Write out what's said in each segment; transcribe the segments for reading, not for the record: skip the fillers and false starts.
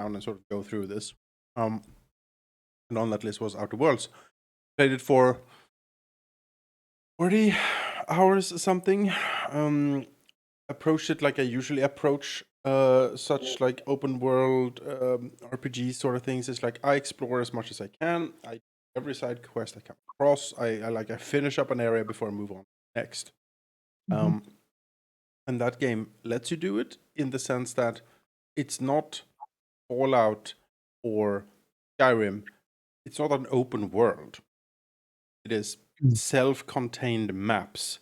down and sort of go through this. And on that list was Outer Worlds. Played it for 40 hours or something. Approached it like I usually approach such like open world RPG sort of things. It's like I explore as much as I can. Every side quest I come across, I finish up an area before I move on next. And that game lets you do it in the sense that it's not Fallout or Skyrim. It's not an open world. It is self-contained maps.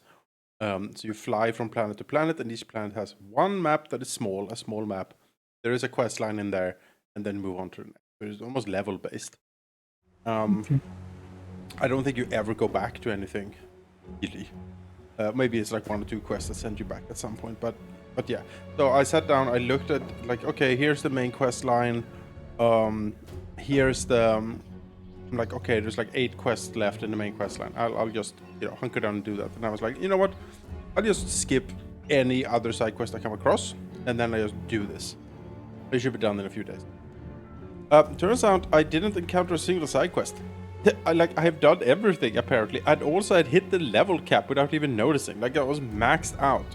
So you fly from planet to planet, and each planet has one map that is small, a small map. There is a quest line in there, and then move on to the next. It's almost level-based. I don't think you ever go back to anything, really. Maybe it's like 1 or 2 quests that send you back at some point, but yeah. So I sat down, I looked at, like, okay, here's the main quest line. Here's the... I'm like, okay, there's like 8 quests left in the main quest line. I'll just, hunker down and do that. And I was like, you know what? I'll just skip any other side quest I come across, and then I just do this. It should be done in a few days. Turns out I didn't encounter a single side quest. I have done everything, apparently. I'd hit the level cap without even noticing. Like, I was maxed out,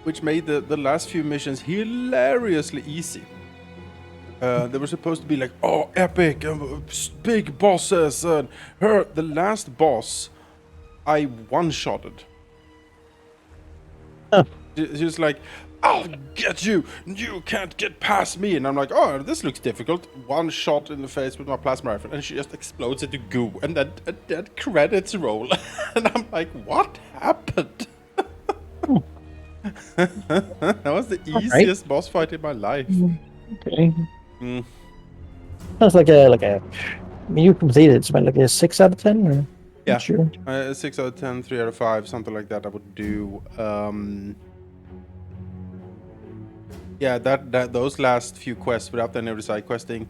which made the last few missions hilariously easy. They were supposed to be like, oh, epic, big bosses. The last boss, I one-shotted. She was like, I'll get you. You can't get past me. And I'm like, oh, this looks difficult. One shot in the face with my plasma rifle, and she just explodes into goo. And then that credits roll. And I'm like, what happened? That was the easiest boss fight in my life. Okay. That's like a. I mean, you completed it. It's about like a 6 out of 10, or? Yeah, sure. 6 out of 10, 3 out of 5, something like that. I would do. Yeah, those last few quests without any of the side questing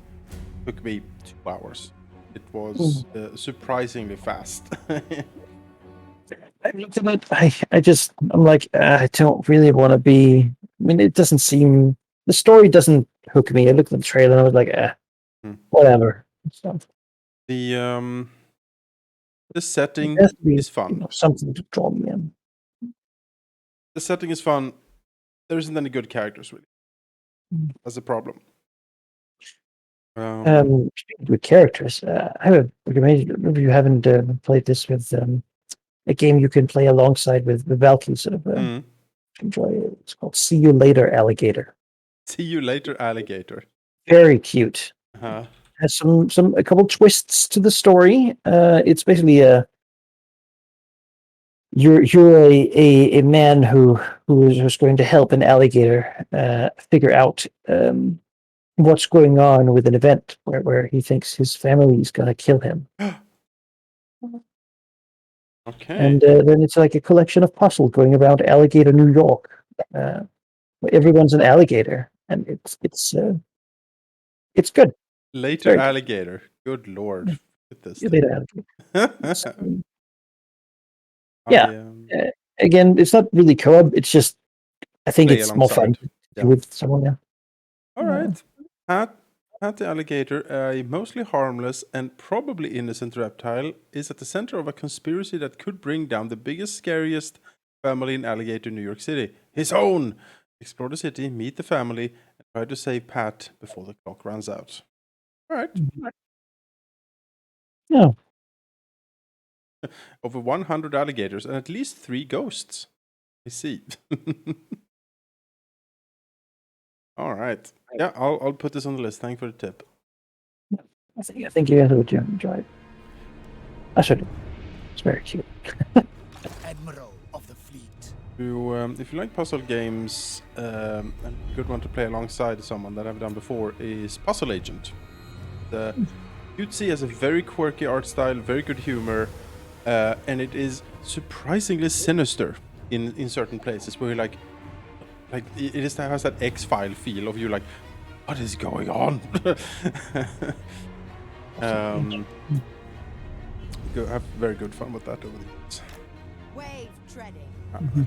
took me 2 hours. It was surprisingly fast. I looked at it. I'm like, I don't really want to be. I mean, it doesn't seem. The story doesn't hook me. I looked at the trailer and I was like, whatever. So, the setting is fun. Something to draw me in. The setting is fun. There isn't any good characters, really. That's a problem. With characters, I have a recommendation. If you haven't played this with a game you can play alongside with Valkyrie, sort of enjoy it. It's called See You Later, Alligator. See You Later, Alligator. Very cute. Has a couple twists to the story. It's basically you're a man who's going to help an alligator figure out what's going on with an event where he thinks his family's gonna kill him. Okay. And then it's like a collection of puzzles going around Alligator, New York. Where everyone's an alligator, and it's good. Later Alligator. Good lord. Look at this. Later Alligator. Again, it's not really co-op. It's just, I think it's more fun to do with someone. Yeah. All right. Pat the alligator, a mostly harmless and probably innocent reptile, is at the center of a conspiracy that could bring down the biggest, scariest family in Alligator, New York City. His own! Explore the city, meet the family, and try to save Pat before the clock runs out. All right. Yeah. Over 100 alligators and at least 3 ghosts. I see. All right. Yeah, I'll put this on the list. Thanks for the tip. Yeah, I think you guys would enjoy it. I should. It's very cute. Admiral of the fleet. If you like puzzle games, a good one to play alongside someone that I've done before is Puzzle Agent. You'd see has a very quirky art style, very good humor, and it is surprisingly sinister in certain places where you're like it has that X-File feel of you like, what is going on? Have very good fun with that over the years. Wave treading. Mm-hmm.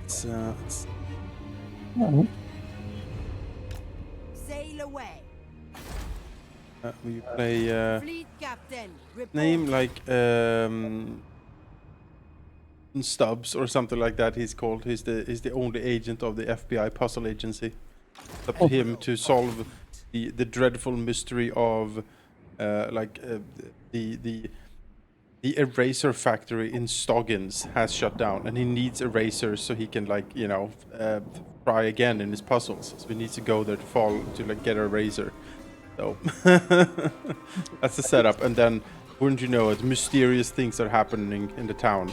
Sail away. We play Fleet captain, report. name like Stubbs or something like that. He's called. He's the only agent of the FBI puzzle agency. It's up to him to solve the dreadful mystery of the eraser factory in Stoggins has shut down, and he needs erasers so he can try again in his puzzles. So he needs to go there to get a eraser. So that's the setup, and then wouldn't you know it, mysterious things are happening in the town.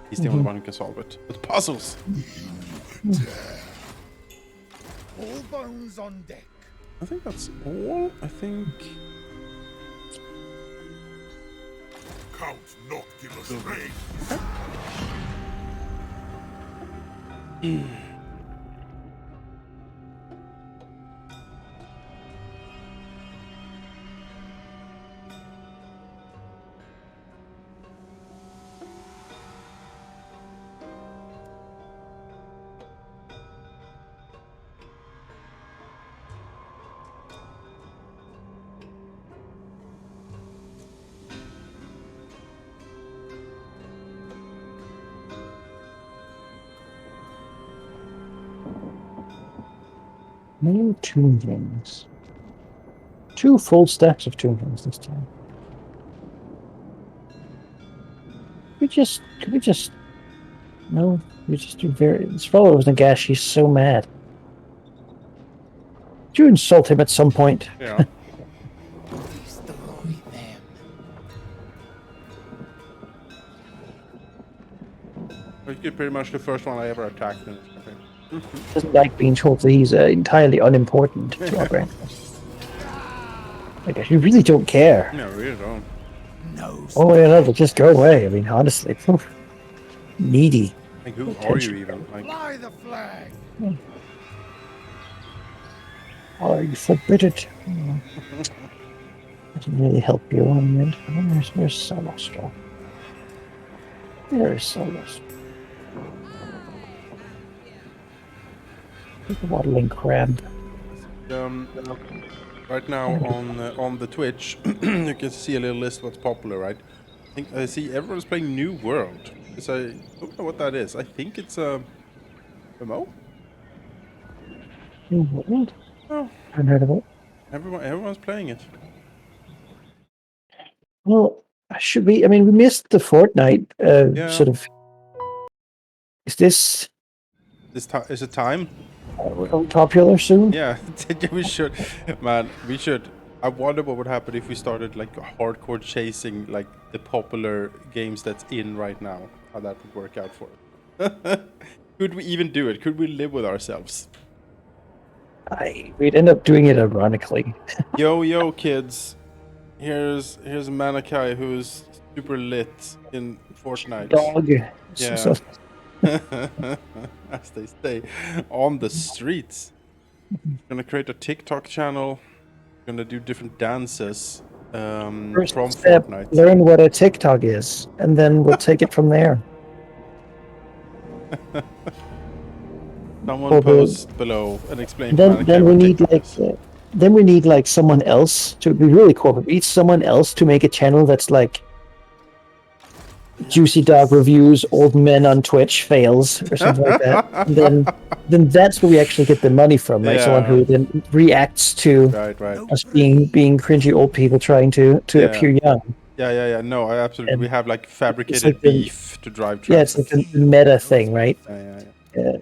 He's the only one who can solve it with puzzles. All bones on deck. I think that's all. I think. Count Noctimus Reign. More Toon Kings. 2 full stacks of Toon Kings this time. Could we just no, we just do this fellow was Nagash, he's so mad. Did you insult him at some point? Yeah. Destroy them. It's pretty much the first one I ever attacked in this campaign. Doesn't like being told that he's entirely unimportant to our brand. Like, you really don't care. No, we really don't. No. Oh yeah, no, but just go away. I mean, honestly, needy. Like, who are Attention. you even? Like, Fly the flag. Are you forbidden? Doesn't really help you on it. There's Salastro. There's Salastro. Waddling crab. right now on the Twitch, you can see a little list what's popular, right? I think I see everyone's playing New World. Because I don't know what that is. I think it's a MMO. New World? Oh, I haven't heard of it. everyone's playing it. Well, should we? I mean, we missed the Fortnite Yeah. sort of. Is this Is it time? popular soon? Yeah, we should. Man, we should. I wonder what would happen if we started like hardcore chasing like the popular games that's in right now. How that would work out for us. Could we even do it? Could we live with ourselves? We'd end up doing it ironically. Yo, kids. Here's Manakai, who's super lit in Fortnite. Dog. Yeah. So, As they say, on the streets. Gonna create a TikTok channel. Gonna do different dances first from step, Fortnite. learn what a TikTok is, and then we'll take it from there. Someone Well, post below and explain. Then, Manakai then we what need TikTok like, is. then we need like someone else to be really cool. We need someone else to make a channel that's like Juicy Dog reviews old men on Twitch fails or something like that. And then that's where we actually get the money from, right? Someone who then reacts to Right. us being cringy old people trying to Yeah. appear young. Yeah. No, I absolutely. And we have like fabricated like the- beef to drive traffic. Yeah, it's like a meta thing, right? Yeah.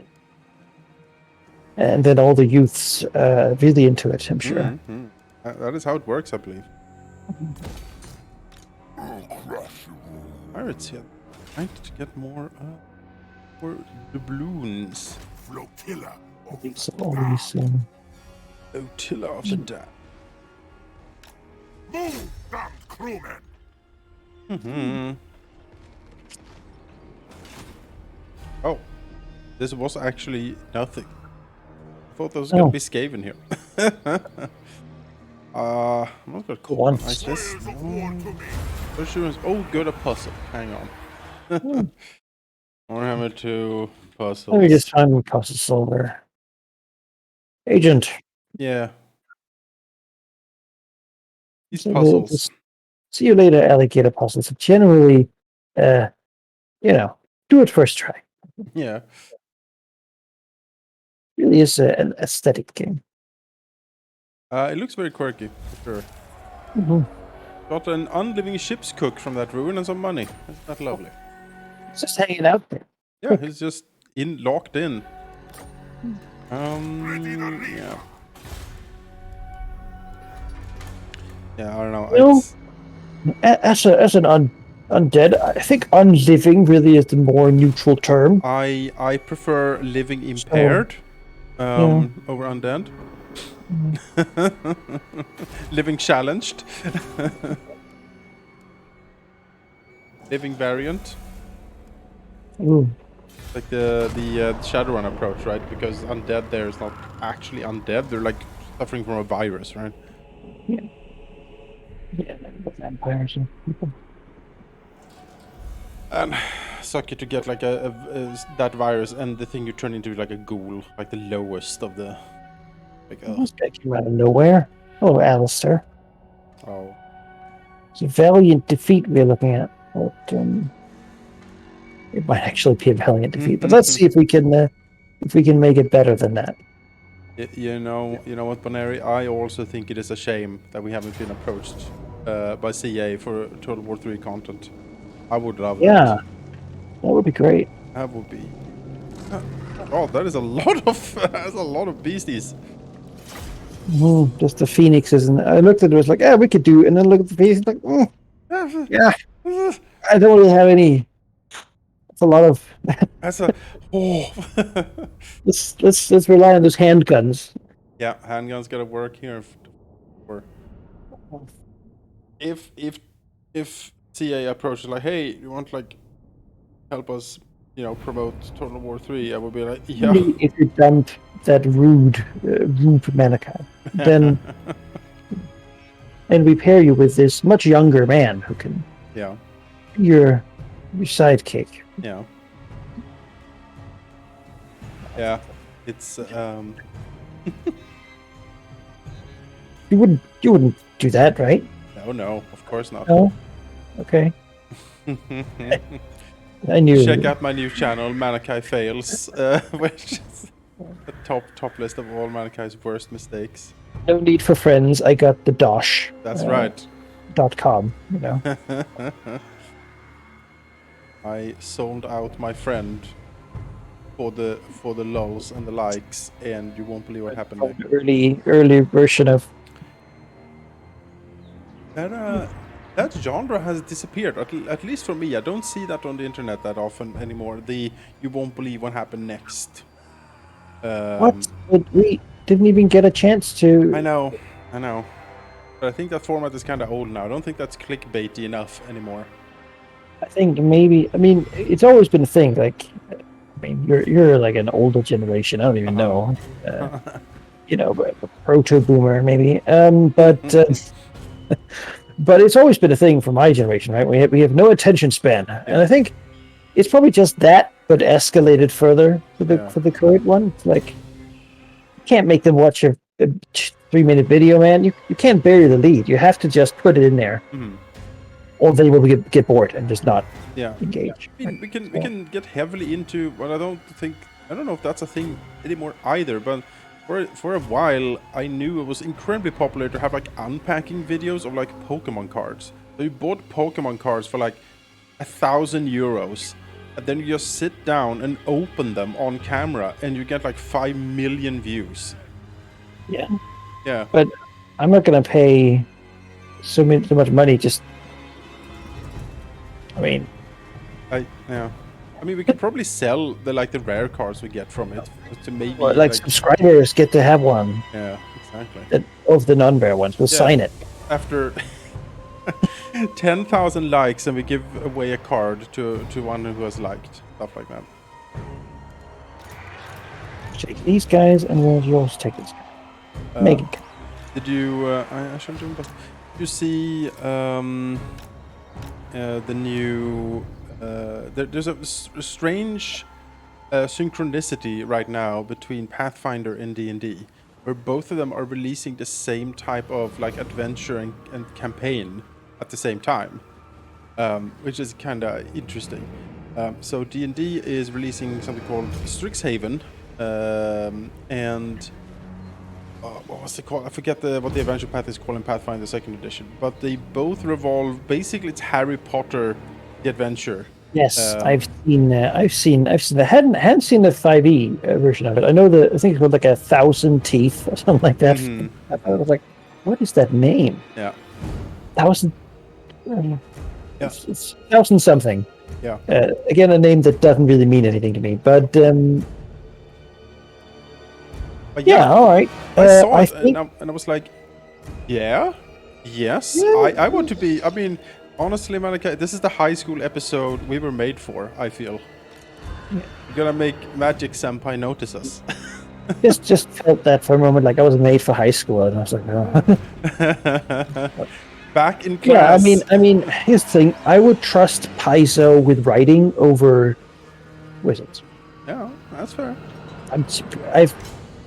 And then all the youths really into it, I'm sure. Mhm. That is how it works, I believe. Pirates here. Trying to get more doubloons. Flotilla of It's always, Flotilla of the Damned. move, damned crewmen! Hmm. Oh, this was actually nothing. I thought there was gonna Oh. be Skaven here. I'm not gonna Once. compromise this. Spoils of war to me! Assurance. Oh, good, a puzzle. Hang on. Warhammer 2 puzzles. let me just find my process solver. Agent. Yeah. These So puzzles. see you later, alligator puzzles. Generally, do it first try. Yeah. Really is an aesthetic game. It looks very quirky, for sure. Mm-hmm. Got an unliving ship's cook from that ruin and some money. Isn't that lovely? It's just hanging out there. Yeah, he's just locked in. Yeah. Yeah, I don't know. Well, It's, as an undead, I think unliving really is the more neutral term. I prefer living impaired over undead. Living challenged. Living variant. Ooh. Like the Shadowrun approach, right? Because undead there is not actually undead. They're like suffering from a virus, right? Yeah. Yeah, like vampires and people. And suck it to get like that virus, and the thing you turn into like a ghoul, like the lowest of the. Like This guy came out of nowhere. Oh, Alistair. oh. It's a valiant defeat we're looking at. But, it might actually be a valiant defeat, but let's see if we can make it better than that. You know what, Boneri? I also think it is a shame that we haven't been approached by CA for Total War 3 content. I would love Yeah, that. that would be great. That would be. Oh, that is a lot of that's a lot of beasties. Just the phoenixes, and I looked at it, was like, we could do, and then look at the phoenix, like, yeah, I don't really have any. It's a lot of. That's a let's rely on those handguns. Yeah, handguns gotta work here. If CA approaches like, hey, you want like help us, promote Total War 3, I would be like, yeah. If you dump that rude Manaka, then and we pair you with this much younger man who can be your sidekick. Yeah. Yeah. It's You wouldn't do that, right? No, of course not. No. Okay. I knew. Check out my new channel, Manakai Fails, which is the top list of all Manakai's worst mistakes. No need for friends. I got the Dosh. That's right. .com. I sold out my friend for the lulz and the likes, and you won't believe what happened next. Early version of that genre has disappeared. At least for me, I don't see that on the internet that often anymore. You won't believe what happened next. What? But we didn't even get a chance to. I know. But I think that format is kind of old now. I don't think that's clickbaity enough anymore. I think maybe. I mean, it's always been a thing. Like, I mean, you're like an older generation. I don't even know. A proto boomer maybe. But it's always been a thing for my generation, right? We have no attention span, and I think it's probably just that, but escalated further for the current one. It's like, you can't make them watch a 3-minute video, man. You can't bury the lead. You have to just put it in there, or they will get bored and just not engage. I mean, we can get heavily into, but I don't know if that's a thing anymore either. But for a while, I knew it was incredibly popular to have like unpacking videos of like Pokemon cards. So you bought Pokemon cards for like €1,000, and then you just sit down and open them on camera, and you get like 5 million views. Yeah. But I'm not gonna pay so much money. Just, I mean, we could probably sell the rare cards we get from it to maybe subscribers get to have one. Yeah, exactly. Of the non-rare ones, we'll sign it after 10,000 likes, and we give away a card to one who has liked, stuff like that. Take these guys, and we'll also take this guy. Make it. Did you? I shouldn't do, but did you see the new? There's a strange synchronicity right now between Pathfinder and D&D. where both of them are releasing the same type of like adventure and campaign at the same time, which is kind of interesting. So D&D is releasing something called Strixhaven, and what was it called? I forget what the adventure path is called in Pathfinder 2nd edition. But they both revolve. Basically, it's Harry Potter, the adventure. Yes, I've seen. I hadn't seen the 5e version of it. I know I think it's called like 1,000 Teeth or something like that. I was like, what is that name? Yeah. 1,000. Yeah. It's 1,000 something. Yeah. Again, a name that doesn't really mean anything to me, but yeah, all right. I saw it think, and I was like, yes, Yeah. I want to be. I mean, honestly, Malika, this is the high school episode we were made for. I feel we're gonna make Magic Senpai notice us. just felt that for a moment, like I was made for high school, and I was like, oh. Back in class. Yeah, I mean, here's the thing: I would trust Paizo with writing over wizards. Yeah, that's fair.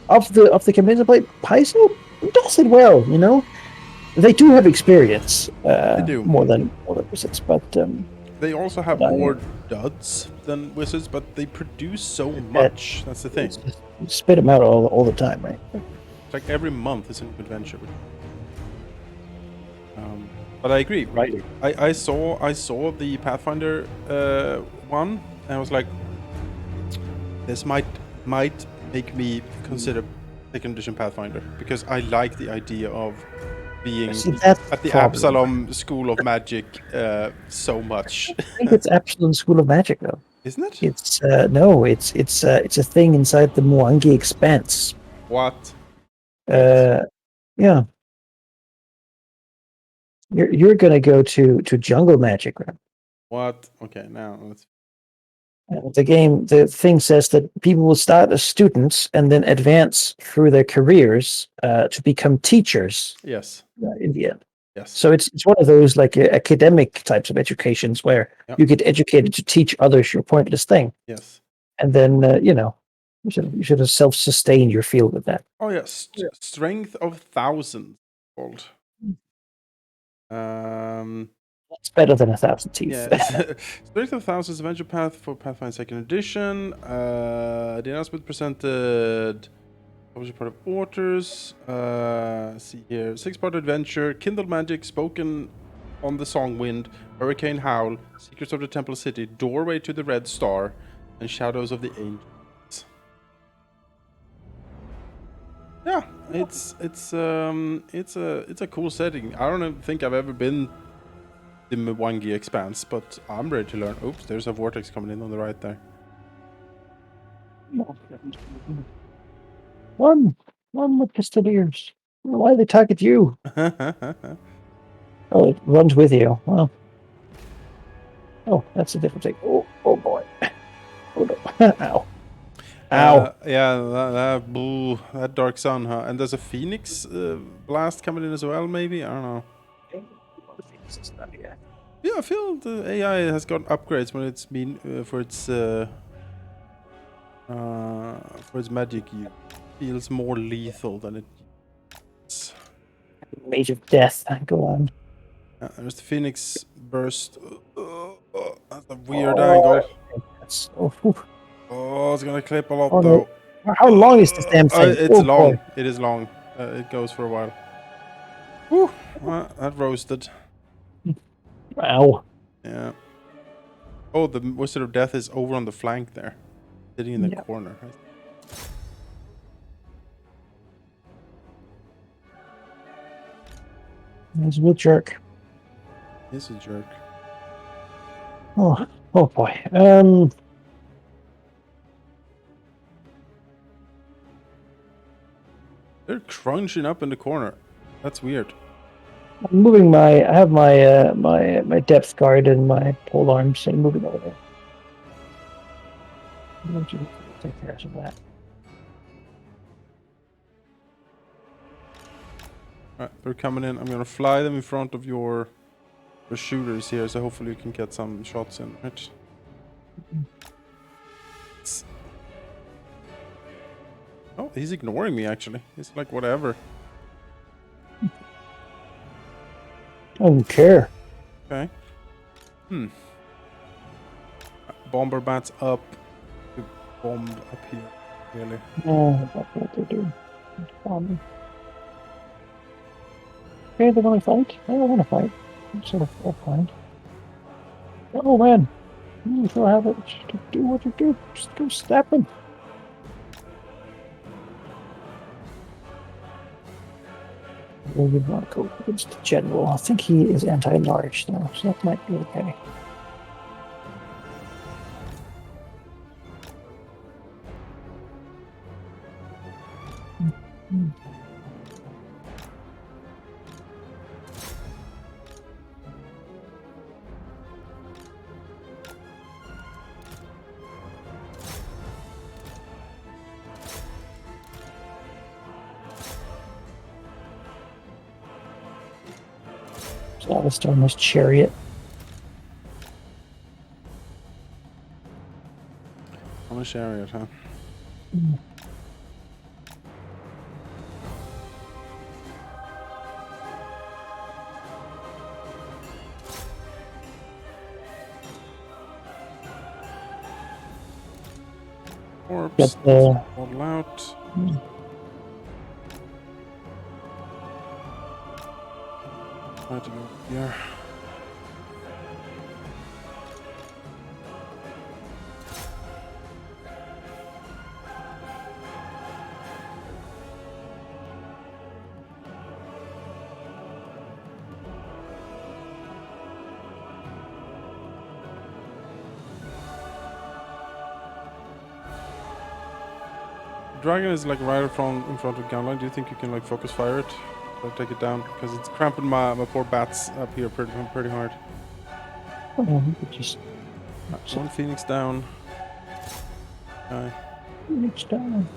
Of the campaigns I played, Paizo does it well. You know, they do have experience. They do more than wizards, but they also have more duds than wizards, but they produce so much. That's the thing. Spit them out all the time, right? It's like every month is an adventure. But I agree. Right. I saw the Pathfinder one, and I was like, this might make me consider second edition Pathfinder, because I like the idea of being at the Absalom School of Magic so much. I think it's Absalom School of Magic, though. Isn't it? It's no, it's a thing inside the Mwangi Expanse. What? Yeah. You're gonna go to Jungle Magic, right? What? Okay, now let's. The thing says that people will start as students and then advance through their careers to become teachers. Yes. In the end. Yes. So it's one of those like academic types of educations where you get educated to teach others your pointless thing. Yes. And then you should have self-sustained your field with that. Oh yes, Strength of Thousands called. It's better than 1,000 Teeth. Yeah. Strength of Thousands Adventure Path for Pathfinder 2nd Edition. The announcement presented published part of Authors. See here. 6-part adventure. Kindle Magic, Spoken on the Song Wind, Hurricane Howl, Secrets of the Temple City, Doorway to the Red Star, and Shadows of the Angels. Yeah, it's a cool setting. I don't think I've ever been the Mwangi Expanse, but I'm ready to learn. Oops, there's a vortex coming in on the right there. One with pistoliers. Why do they target you? Oh, it runs with you. Well. Oh, that's a different thing. Oh boy. Oh no. Ow. Ow. Yeah, that Dark Sun, huh? And there's a Phoenix blast coming in as well, maybe? I don't know. Yeah, I feel the AI has got upgrades when it's been for its magic. It feels more lethal than it. Mage of Death. Go on. There's the Phoenix burst. That's a weird angle. It's gonna clip a lot though. No. How long is this damn thing? It's long. Boy. It is long. It goes for a while. Whew, that roasted. Wow. Yeah. Oh, the Wizard of Death is over on the flank there, sitting in the corner. He's a real jerk. He's a jerk. Oh boy. They're crunching up in the corner. That's weird. I'm moving I have my depth guard and my pole arms, so I'm moving over there. I'm going to take care of that. Alright, they're coming in. I'm gonna fly them in front of your shooters here, so hopefully you can get some shots in, right? Oh, he's ignoring me, actually. He's like, whatever. I don't care. Okay. Bomber bats up. The bomb up here, really. No, that's what they're doing. Okay, they want to fight? I don't want to fight. I'm sort of fine. Oh man, you still have it. Just do what you do. Just go stab him. Well, you want to go against the general. I think he is anti-large now, so that might be okay. So that was on his chariot. On a chariot, huh? Corpse. Got the All out. Try to go here. Dragon is like right in front of gunline. Do you think you can like focus fire it or take it down? Because it's cramping my poor bats up here pretty hard. oh, he could just One phoenix down. Okay. reach down.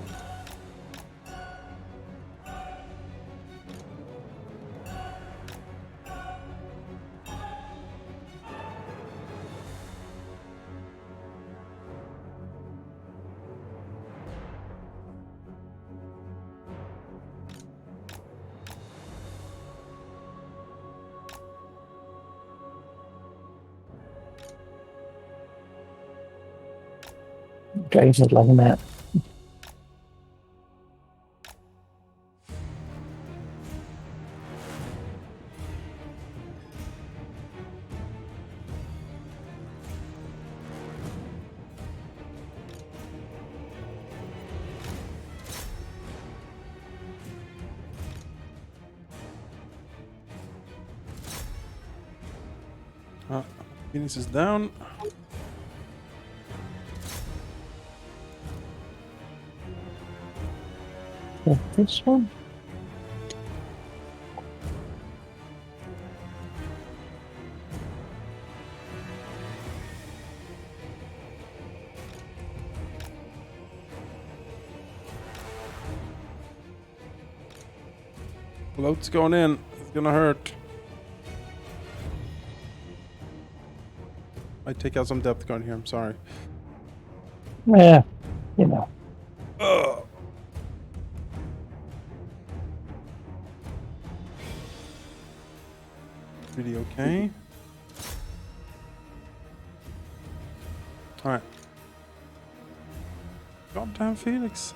Dragon's not liking that. Phoenix is down. This one? Load's going in. It's gonna hurt. I take out some depth gun here. I'm sorry. Yeah, you know. Ugh. Pretty okay. All right. Goddamn Felix.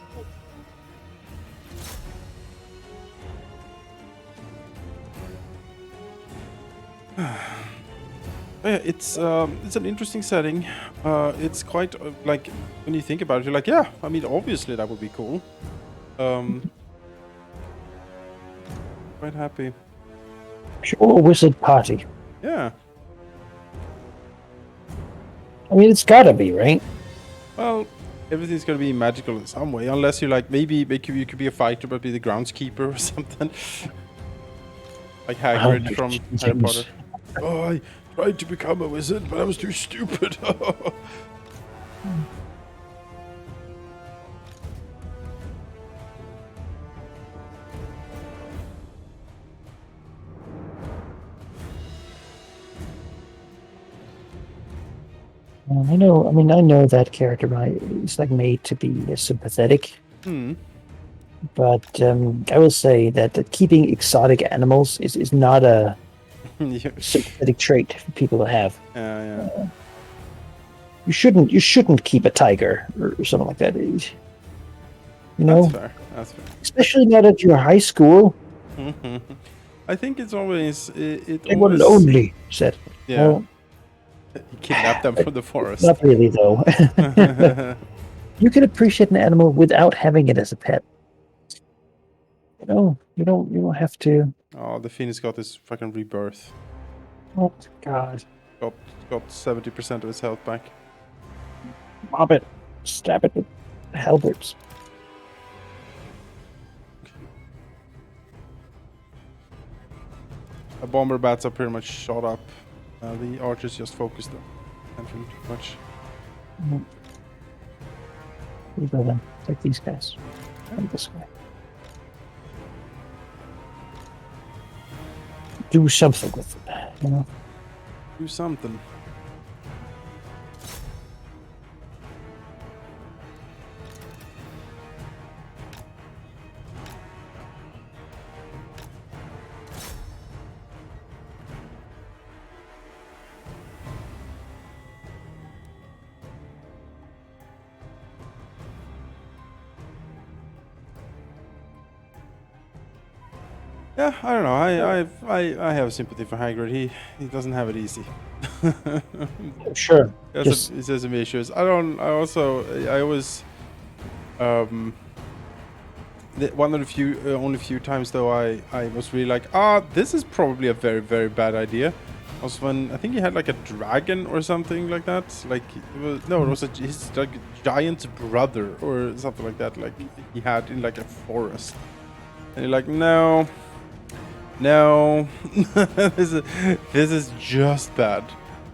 Yeah, it's an interesting setting. It's quite like when you think about it, you're like, yeah, I mean, obviously that would be cool. Quite happy. Pure wizard party. Yeah. I mean, it's gotta be, right? Well, everything's gonna be magical in some way, unless you're like maybe you could be a fighter but be the groundskeeper or something. Like Hagrid from Harry Potter. Oh, I tried to become a wizard, but I was too stupid. I know. I mean, I know that character, right? He's like made to be sympathetic. Hmm. But I will say that keeping exotic animals is not a Yeah, sympathetic trait for people to have. yeah. You shouldn't keep a tiger or something like that. You That's know, fair. That's fair. especially not at your high school. I think it's always it They were always lonely, said. yeah. Well, Kidnap them from the forest. not really though. You can appreciate an animal without having it as a pet. You don't have to. Oh, the Phoenix got his fucking rebirth. Oh God, Got got 70% of his health back. mob it, stab it with halberds. The bomber bats are pretty much shot up. The archers just focused them. Too much. You go then. Take these guys. And this guy. Do something with it. You know. Do something. Yeah, I don't know. I have sympathy for Hagrid. He doesn't have it easy. Sure. He Just has some issues. I always one of the few only few times though I was really like, this is probably a very, very bad idea. Was when I think he had like a dragon or something like that. Like it was his like giant brother or something like that. Like he had in like a forest, and you're like, no, this is just bad.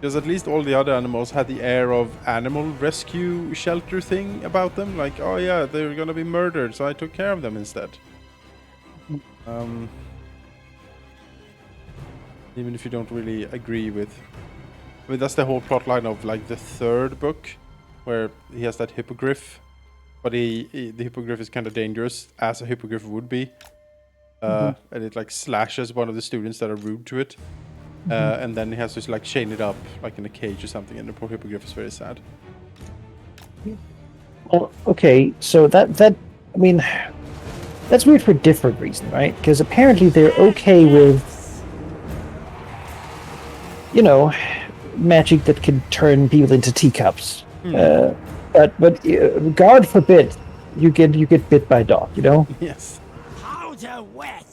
Because at least all the other animals had the air of animal rescue shelter thing about them. Like, oh yeah, they're gonna be murdered, so I took care of them instead. Even if you don't really agree with... I mean, that's the whole plot line of like the third book, where he has that hippogriff. But the hippogriff is kind of dangerous, as a hippogriff would be. And it like slashes one of the students that are rude to it. And then he has to like chain it up like in a cage or something, and the poor hippogriff is very sad. well, okay. So that I mean, that's weird for a different reason, right? Because apparently they're okay with, magic that can turn people into teacups. But God forbid you get bit by a dog. Yes. Powder wet.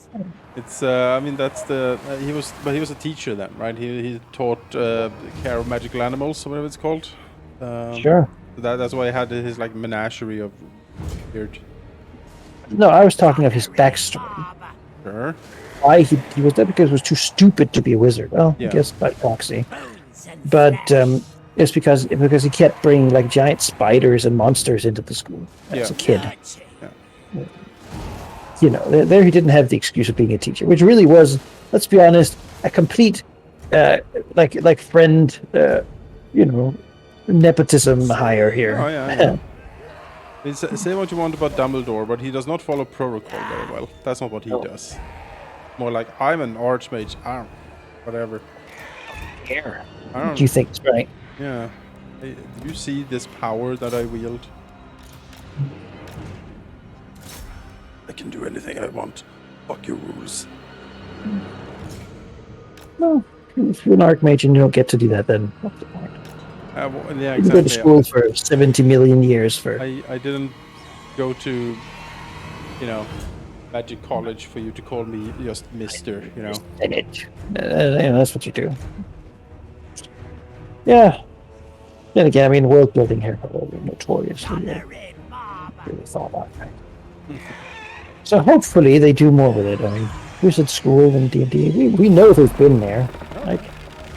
It's I mean that's the he was a teacher then, right? He taught care of magical animals or whatever it's called. Sure. That's why he had his like menagerie of weird. No, I was talking of his backstory. Sure. Why he was there because he was too stupid to be a wizard. Well, Yeah. I guess by proxy. But it's because he kept bringing like giant spiders and monsters into the school as a kid. There he didn't have the excuse of being a teacher, which really was, let's be honest, a complete like friend nepotism hire here. Oh yeah. Say what you want about Dumbledore, but he does not follow protocol very well. That's not what he does. More like, I'm an archmage, whatever. Here. I don't Do you think it's right? Yeah. Hey, do you see this power that I wield? I can do anything I want. Fuck your rules. No. If you're an archmage and you don't get to do that, then what's the point? Well, yeah, You go to exactly. school for 70 million years for... I didn't go to, magic college for you to call me just Mister, That's what you do. Yeah. Then again, I mean, world building here notoriously really thought about right? So hopefully they do more with it. I mean, Wizard School and D&D, we know they've been there, like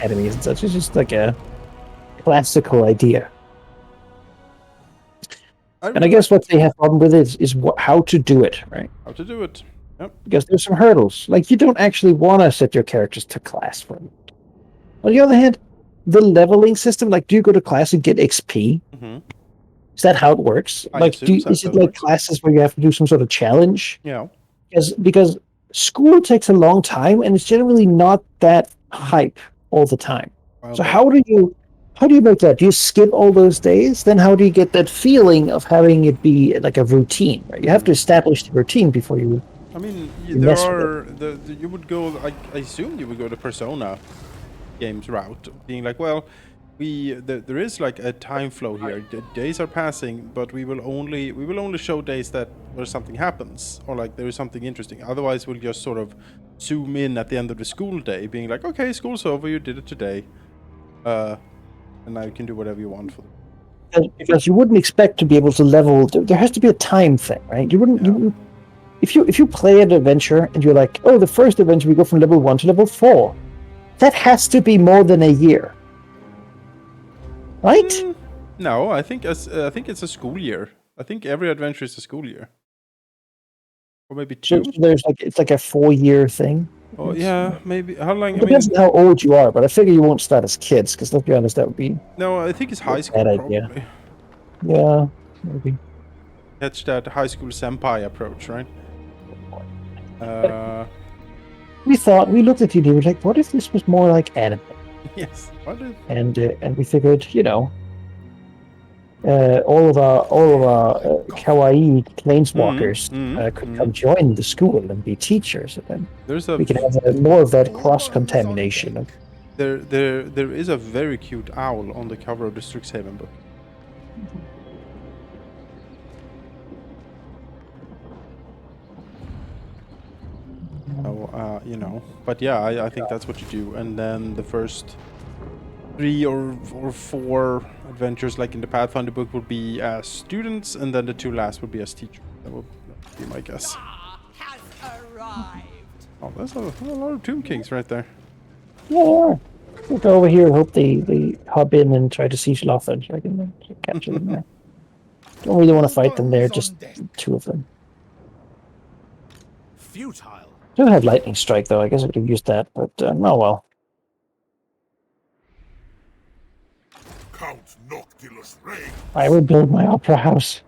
enemies and such. It's just like a classical idea. And I guess what they have problem with is how to do it, right? How to do it. Yep. Because there's some hurdles. Like, you don't actually want to set your characters to class for them. On the other hand, the leveling system, like, do you go to class and get XP? Is that how it works? I Like, assume is that's it how it like works. classes where you have to do some sort of challenge? Yeah. Because school takes a long time and it's generally not that hype all the time. Well, So but- how do you make that? Do you skip all those days? Then how do you get that feeling of having it be like a routine? Right? You have to establish the routine before you. I mean, You there mess with are you would go. I assume you would go the Persona games route, being like, well, there is like a time flow here. The days are passing, but we will only show days that where something happens or like there is something interesting. Otherwise, we'll just sort of zoom in at the end of the school day, being like, okay, school's over, you did it today, and now you can do whatever you want for them. Because you wouldn't expect to be able to level. There has to be a time thing, right? You wouldn't. Yeah. If you play an adventure and you're like, oh, the first adventure we go from level 1 to level 4, that has to be more than a year, right? No, I think it's a school year. I think every adventure is a school year, or maybe So 2. there's like it's like a 4-year thing. Oh yeah, maybe. How long? It I mean, depends on how old you are, but I figure you won't start as kids, because let's be honest, that would be no, I think it's high school bad probably. idea. Yeah, maybe. Catch that high school senpai approach, right? We looked at you, and we were like, what if this was more like anime? Yes. What is? And we figured, all of our kawaii planeswalkers could come join the school and be teachers, and then There's a we could have more of that cross contamination. Of, there is a very cute owl on the cover of the Strixhaven book. So but yeah, I think that's what you do, and then the first 3 or 4 adventures, like in the Pathfinder book, would be as students, and then the 2 last would be as teachers. That would be my guess. Has arrived. Oh, there's a lot of Tomb Kings right there. yeah, we'll go over here and hope they hop in and try to siege Lothar, so I can capture them there. Don't really want to fight them there, just 2 of them. Futile. I don't have lightning strike though. I guess I could have used that, but oh well. Count Noctilus reigns. I will build my opera house.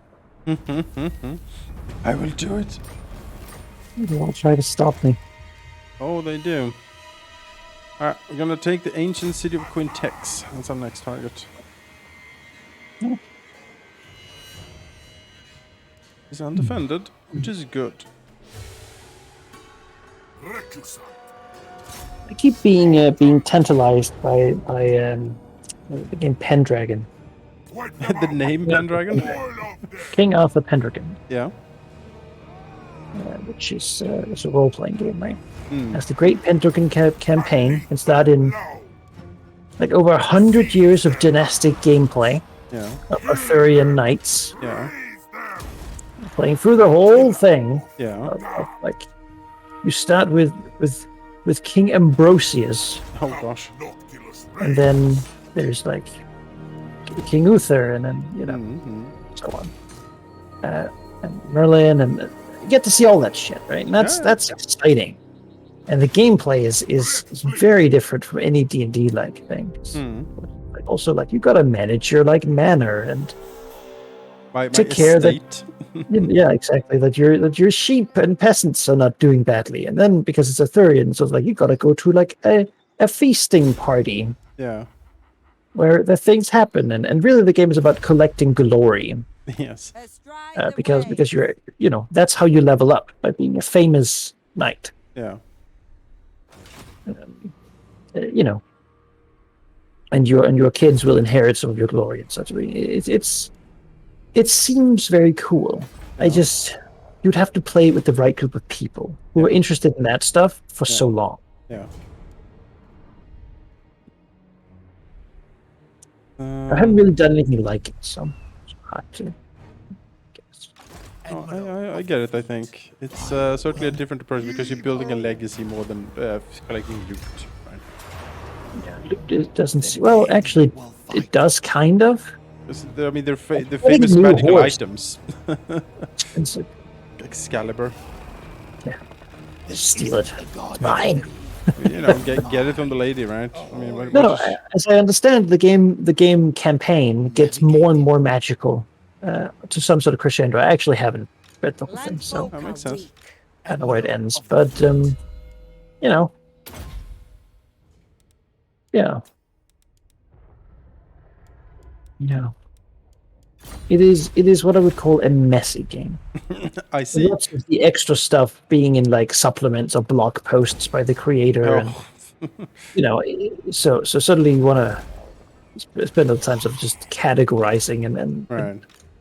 I will do it. They will try to stop me. Oh, they do. Alright, we're gonna take the ancient city of Quintex. That's our next target. Yeah. It's undefended, which is good. Recusant. I keep being tantalized by the game Pendragon. Wipe them The out. name Pendragon? All of them. King Arthur Pendragon, Yeah. which is it's a role-playing game, right? Hmm. That's the Great Pendragon campaign. It's that in Now. like over 100 years of dynastic gameplay Yeah. of Arthurian knights, Yeah. Raise them. playing through the whole thing. Yeah. Of, like, you start with King Ambrosius, Oh gosh. Noctilus and reigns. then there's like King Uther, and then Mm-hmm. so on, and Merlin, and you get to see all that shit, right? And Yeah. that's exciting. And the gameplay is very different from any D&D like thing. Mm. Like also, like, you gotta manage your like manor, and My Take care that- estate. yeah, exactly, that your sheep and peasants are not doing badly. And then because it's Arthurian, so it's like you gotta go to like a feasting party Yeah. where the things happen, and really the game is about collecting glory. Yes. Astride the because way. because you're that's how you level up, by being a famous knight. Yeah. And your kids will inherit some of your glory and such. I mean, it seems very cool. You'd have to play with the right group of people who are interested in that stuff for so long. Yeah. I haven't really done anything like it, so it's hard to guess. I get it. I think it's certainly a different approach because you're building a legacy more than collecting loot. Right? Yeah, it doesn't see, well, actually, it does kind of. 'Cause I mean, they're Getting famous new magical horse. items. It's like, Excalibur. steal it. It's mine. Get it from the lady, right? I mean, No, as I understand, the game campaign gets more and more magical to some sort of crescendo. I actually haven't read the whole thing, so Landfolk That makes are sense. weak. I don't know where it ends. But you know, yeah, yeah. It is what I would call a messy game. I see. Lots of the extra stuff being in like supplements or blog posts by the creator, and Oh, so suddenly you want to spend all the time sort of just categorizing and right.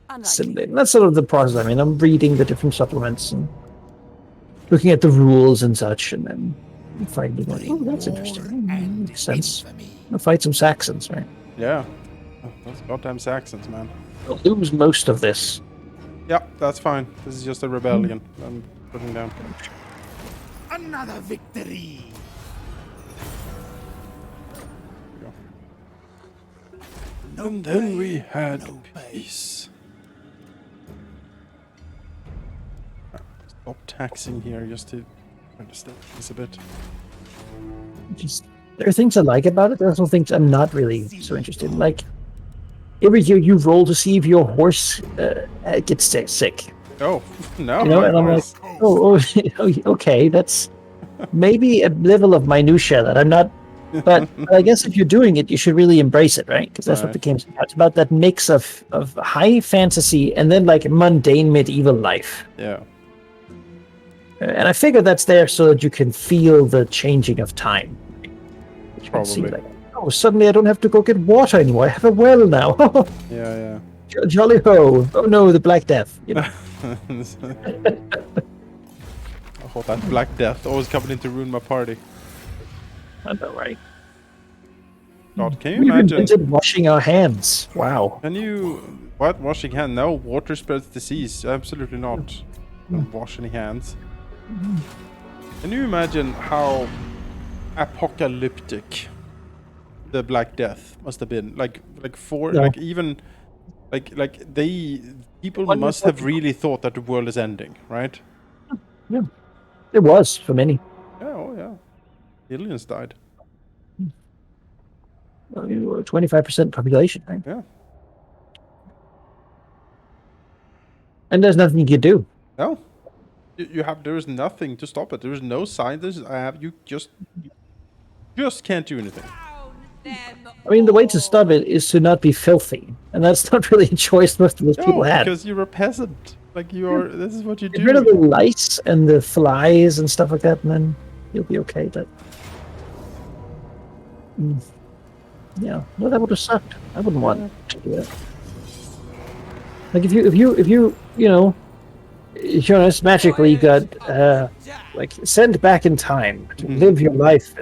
Unlikely. assimilating. That's sort of the process. I mean, I'm reading the different supplements and looking at the rules and such, and then finding like, oh, that's interesting. Makes sense. I'll fight some Saxons, right? Yeah. Oh, those goddamn Saxons, man. I'll lose most of this. Yeah, that's fine. This is just a rebellion. I'm putting down. Another victory. And then we had peace. Stop taxing here just to understand this a bit. Just there are things I like about it. There are also things I'm not really so interested in. Like every year you roll to see if your horse gets sick. Oh, no. You know, and I'm like, oh, okay, that's maybe a level of minutia that I'm not. But I guess if you're doing it, you should really embrace it, right? Because that's what the Right. game's about. It's about that mix of high fantasy and then like mundane medieval life. Yeah. And I figure that's there so that you can feel the changing of time. You can see, Probably. like, oh, suddenly I don't have to go get water anymore. I have a well now. Yeah, Jolly ho! Oh no, the Black Death. You know. yeah. Oh, that Black Death always coming in to ruin my party. I know, right? God, can you We've imagine? invented washing our hands. Wow. Can you... What? Washing hands? No, water spreads disease. Absolutely not. Don't wash any hands. Can you imagine how apocalyptic the Black Death must have been? Like for Yeah. like even like they people Wonder must what- have really thought that the world is ending, right? Yeah, it was for many. Yeah, oh yeah. Millions died. 25% population, right? Yeah. And there's nothing you can do. No. You have there is nothing to stop it. There is no sign. You just can't do anything. Down them I mean, the way to all. stop it is to not be filthy, and that's not really a choice most of those people No, had. because you're a peasant. Like you are. This is what you Get rid of do. the lice and the flies and stuff like that, and then you'll be okay. But yeah, well, that would have sucked. I wouldn't want to do that. Like if you Jonas magically got like sent back in time to live your life,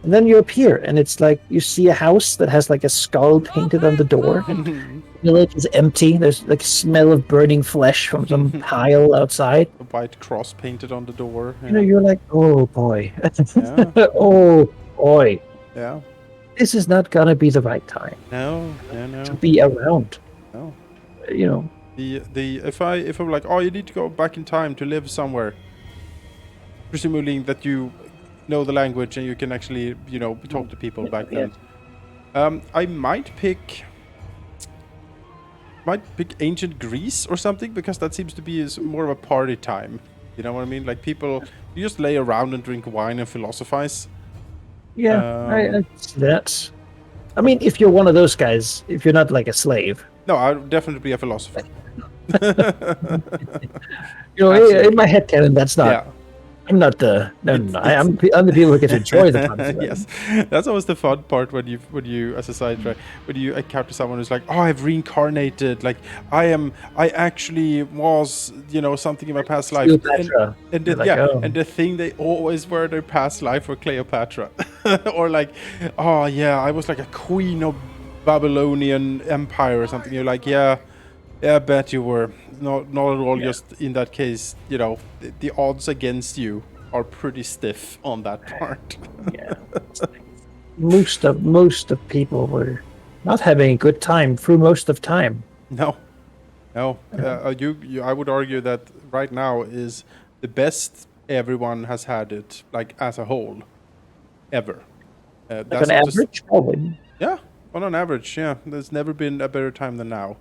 and then you appear, and it's like you see a house that has like a skull painted on the door, and the village is empty. There's like a smell of burning flesh from some pile outside. A white cross painted on the door. You know, you're like, oh boy, Yeah. oh boy, Yeah. this is not gonna be the right time No. to be around. No. You know, If I'm like, oh, you need to go back in time to live somewhere, presumably that you know the language and you can actually, talk to people back then. I might pick ancient Greece or something, because that seems to be more of a party time. You know what I mean? Like people, you just lay around and drink wine and philosophize. yeah, I see that. I mean, if you're one of those guys, if you're not like a slave, No, I'll definitely be a philosopher. you know, in my head canon, that's not. Yeah. I'm not the. No, I'm the people who get to enjoy the fun. Yes, that's always the fun part when you as a side track, when you encounter someone who's like, oh, I've reincarnated, like I actually was, something in my past life, Cleopatra. and You're like, oh. and the thing they always were their past life were Cleopatra, or like, oh yeah, I was like a queen of Babylonian Empire or something. You're like, yeah, I bet you were. Not at all. Yeah. Just in that case, the odds against you are pretty stiff on that part. Yeah. most of people were not having a good time through most of time. No. I would argue that right now is the best everyone has had it, like as a whole, ever. Like That's on not just- average, probably. yeah, on average, yeah. There's never been a better time than now,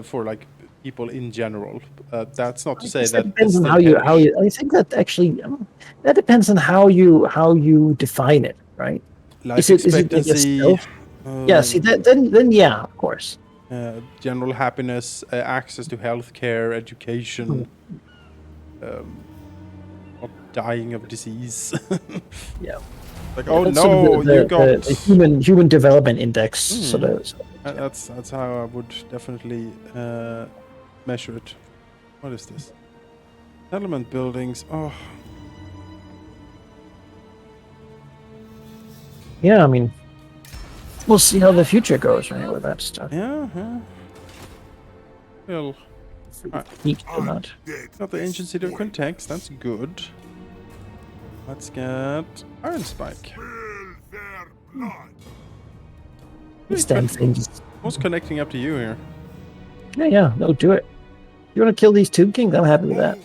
for like people in general. That's not to I say guess that depends it's on still how you hellish. I think that actually that depends on how you define it, right? Life Is it like a expectancy, stealth? Yeah, see that then yeah, of course. general happiness, access to healthcare, education, not dying of disease. Yeah. Like, Yeah, oh that's sort of no, you got. the human development index. Sort Hmm. of. That's how I would definitely measure it. What is this? Settlement buildings. Oh, Yeah, I mean, we'll see how the future goes, right, with that stuff. yeah, yeah. Well, Neat or not. got the ancient city of Quintex. That's good. Let's get Iron Spike. This damn thing just What's connecting up to you here? yeah, no, do it. You want to kill these Tomb Kings? I'm happy with that.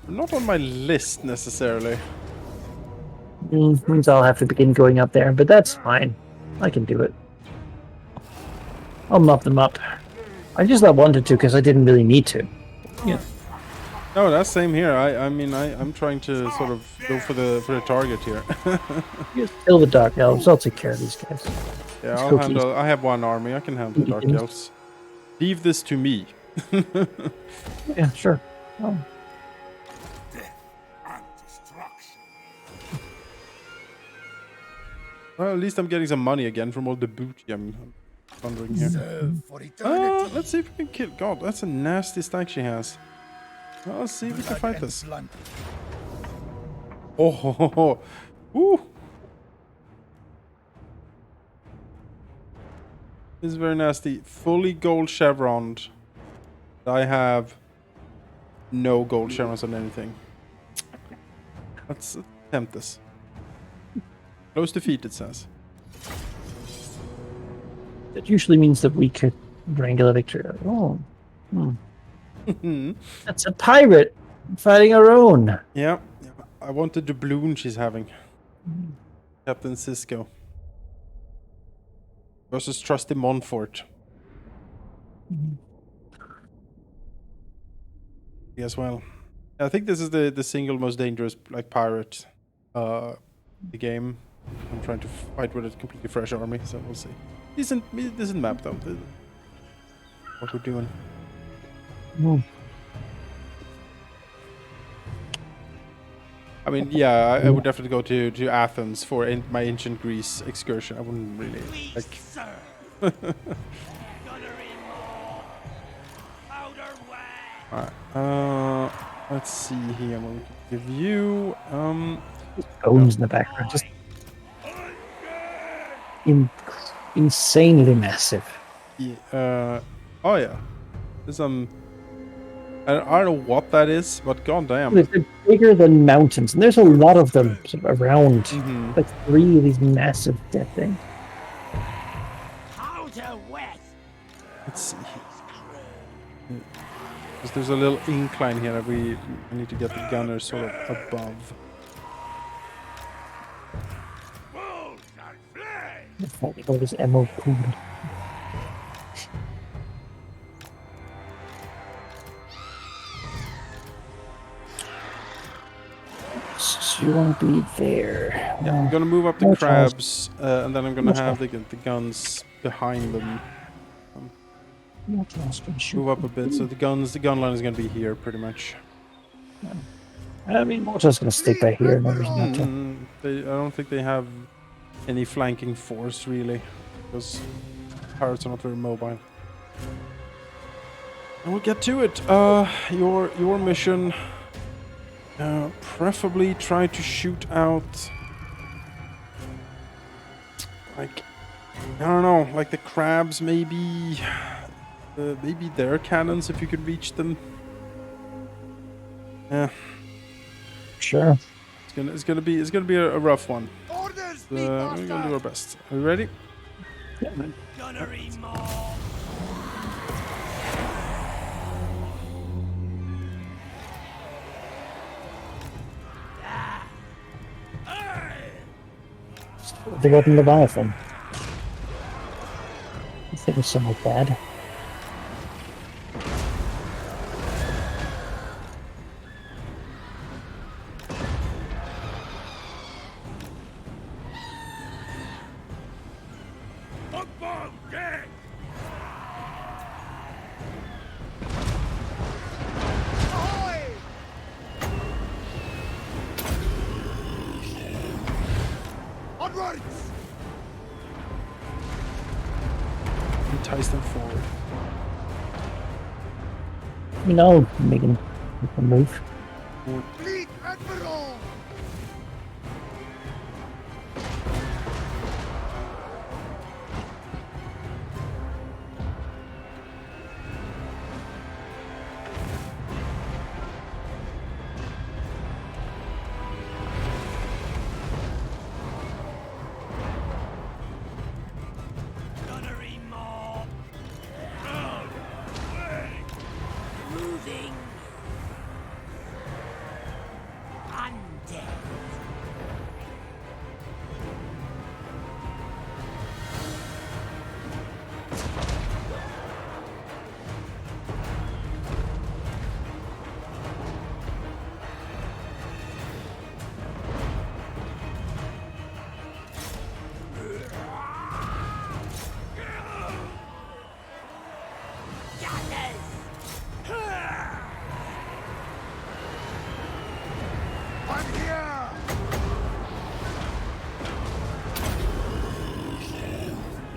Not on my list necessarily. Means I'll have to begin going up there, but that's fine. I can do it. I'll mop them up. I just not wanted to because I didn't really need to. Yeah. No, that's same here. I'm trying to sort of go for the target here. Just kill the Dark Elves. I'll take care of these guys. Yeah, It's I'll cookies. handle. I have one army. I can handle the Dark Cookies. Elves. Leave this to me. Yeah, sure. Oh. Well, at least I'm getting some money again from all the booty I'm plundering here. Serve for eternity. Let's see if we can kill. God, that's a nasty stack she has. Well, let's see if we can Blood fight and this. plunder. Oh, ho, ho, ho. Ooh. This is very nasty. Fully gold chevroned. I have no gold chevrons on anything. Let's attempt this. Close defeat, it says. That usually means that we could wrangle a victory. Oh. That's a pirate fighting our own. Yeah, I want the doubloon she's having. Captain Cisco. Versus Trusty Montfort. As well. I think this is the single most dangerous like pirate the game. I'm trying to fight with a completely fresh army, so we'll see. Decent map though. What we're doing. I mean, yeah, I would definitely go to Athens for my ancient Greece excursion. I wouldn't really like. Alright, let's see here what we can give you. Bones in the background, just insanely massive. Yeah, oh yeah, there's I don't know what that is, but goddamn. They're bigger than mountains, and there's a lot of them sort of around. Like 3 of these massive dead things. Let's see. Because there's a little incline here that we need to get the gunners sort of above. All this ammo pool. So you won't be there. Yeah, I'm gonna move up the More trials. crabs, and then I'm gonna have the guns behind them. Move up a bit, so the gun line is gonna be here pretty much. I mean, Mortar's gonna stick by here. No reason not to. I don't think they have any flanking force really, because pirates are not very mobile. And we'll get to it. Your mission. Preferably try to shoot out. Like, I don't know, like the crabs maybe. Maybe their cannons if you could reach them. Yeah. Sure. It's gonna be a rough one. Orders, We're gonna do our best. Are you ready? Yeah, man. Gunnery more. They got in Leviathan. I think it's somewhat bad. bomb dead! Ahoy! Onwards! Entice them forward. No, making a move. Fleet Admiral! Gunnery mob! Moving! Undead! I'm here!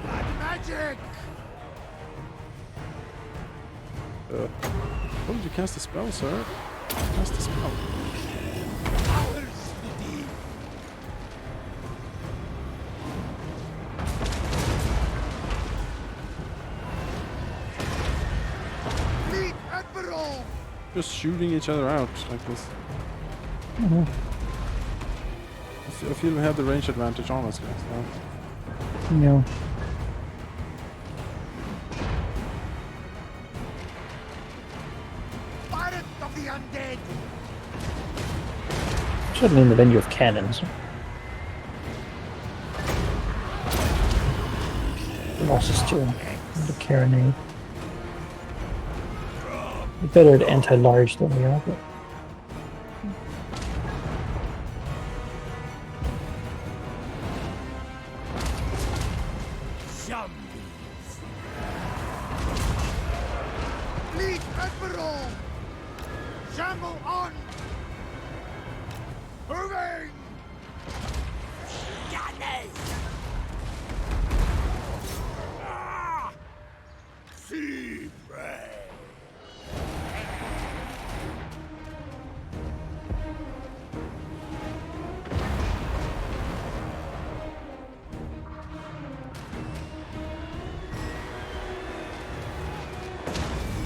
Black magic! Oh, did you cast a spell, sir? Cast a spell. Powers the deep! Fleet Admiral! Just shooting each other out like this. Mhm. I feel we have the range advantage on us, guys. No. Pirate of the undead! Certainly in the venue of cannons. Losses to the carronade. We're better at anti-large than we are, but Zombies! Fleet Admiral! Shamble on! Moving! Gunners! Ah! Sea prey!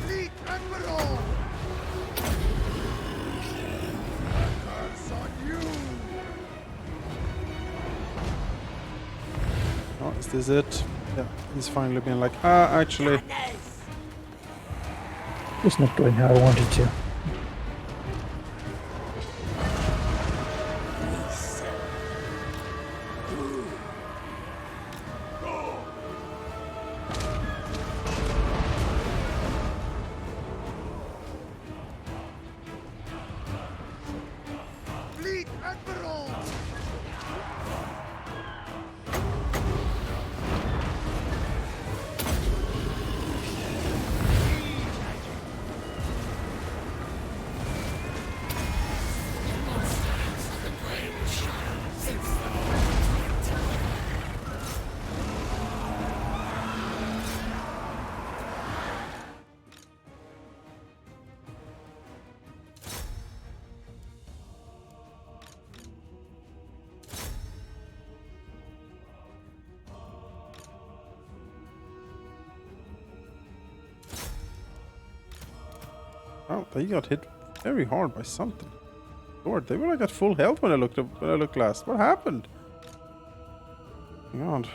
Fleet Admiral! Curse on you! Oh, is this it? Yeah, he's finally been like, actually. it's not going how I wanted to. Fleet Admiral! Oh, they got hit very hard by something. Lord, they were like at full health when I looked last. What happened? God.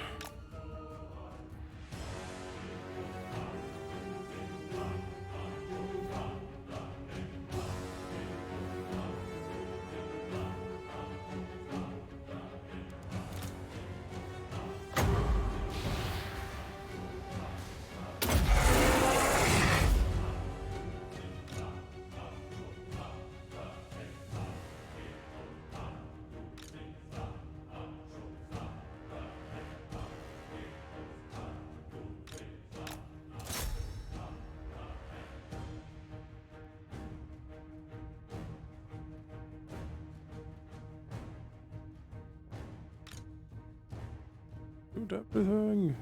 Shoot everything.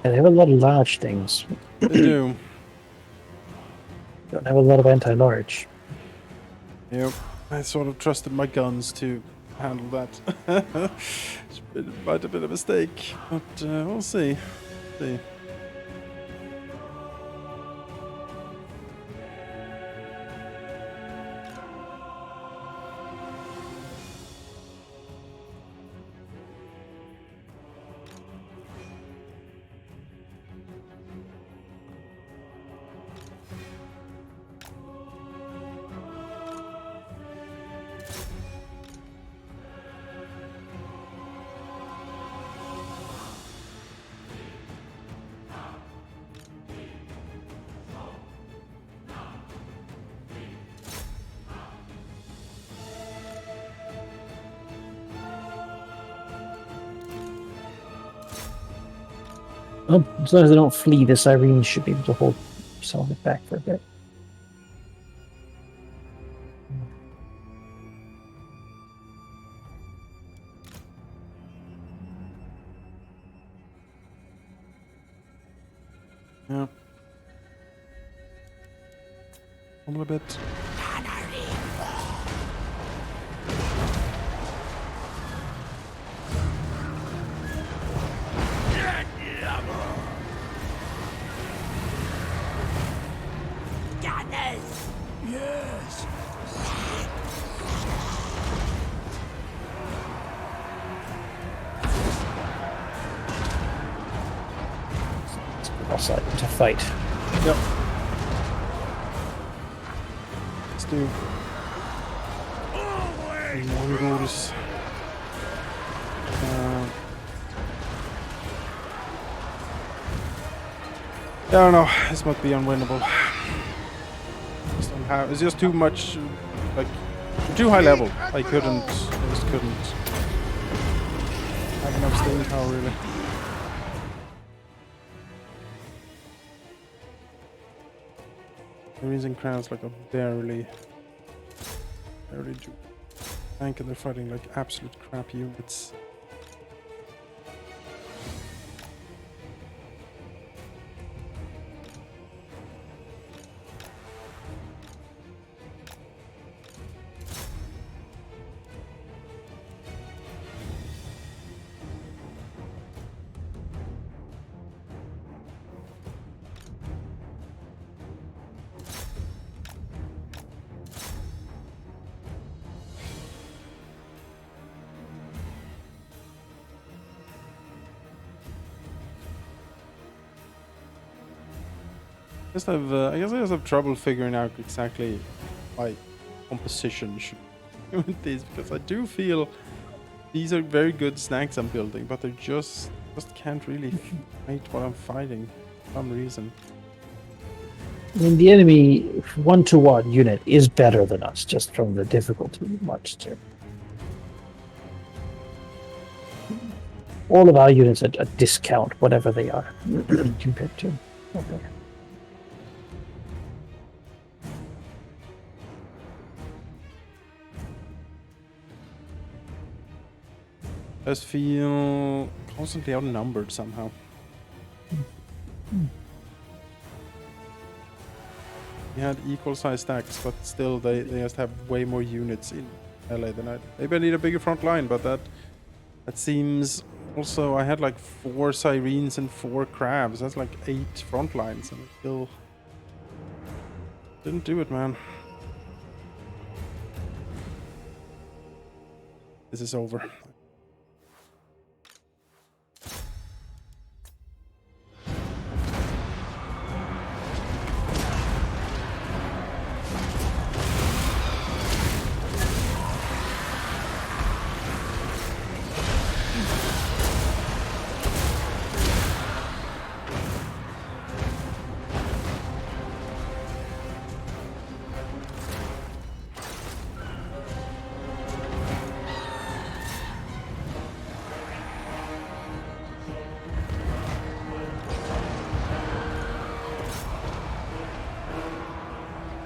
And they have a lot of large things. They do. Don't have a lot of anti-large. Yep. I sort of trusted my guns to handle that. Might have been a mistake, but we'll see. See. Well, as long as they don't flee, the Sirens should be able to hold some of it back for a bit. Yeah. A little bit. Gunners! Yes. Also, to fight. Yep. Let's do Mongols. I don't know. This might be unwinnable. Just don't have. It's just too much. Like too high level. I just couldn't have enough staying power really. The reason crowds like are barely do tank and they're fighting like absolute crap units. I guess I just have trouble figuring out exactly my composition should be with these because I do feel these are very good snacks I'm building, but they just can't really fight what I'm fighting for some reason. I mean, the enemy 1-to-1 unit is better than us, just from the difficulty much too. All of our units at a discount, whatever they are, compared to. Okay. I just feel constantly outnumbered somehow. We had equal size stacks, but still they just have way more units in LA than I do. Maybe I need a bigger front line, but that seems also I had like 4 sirens and 4 crabs. That's like 8 front lines and it still didn't do it, man. This is over.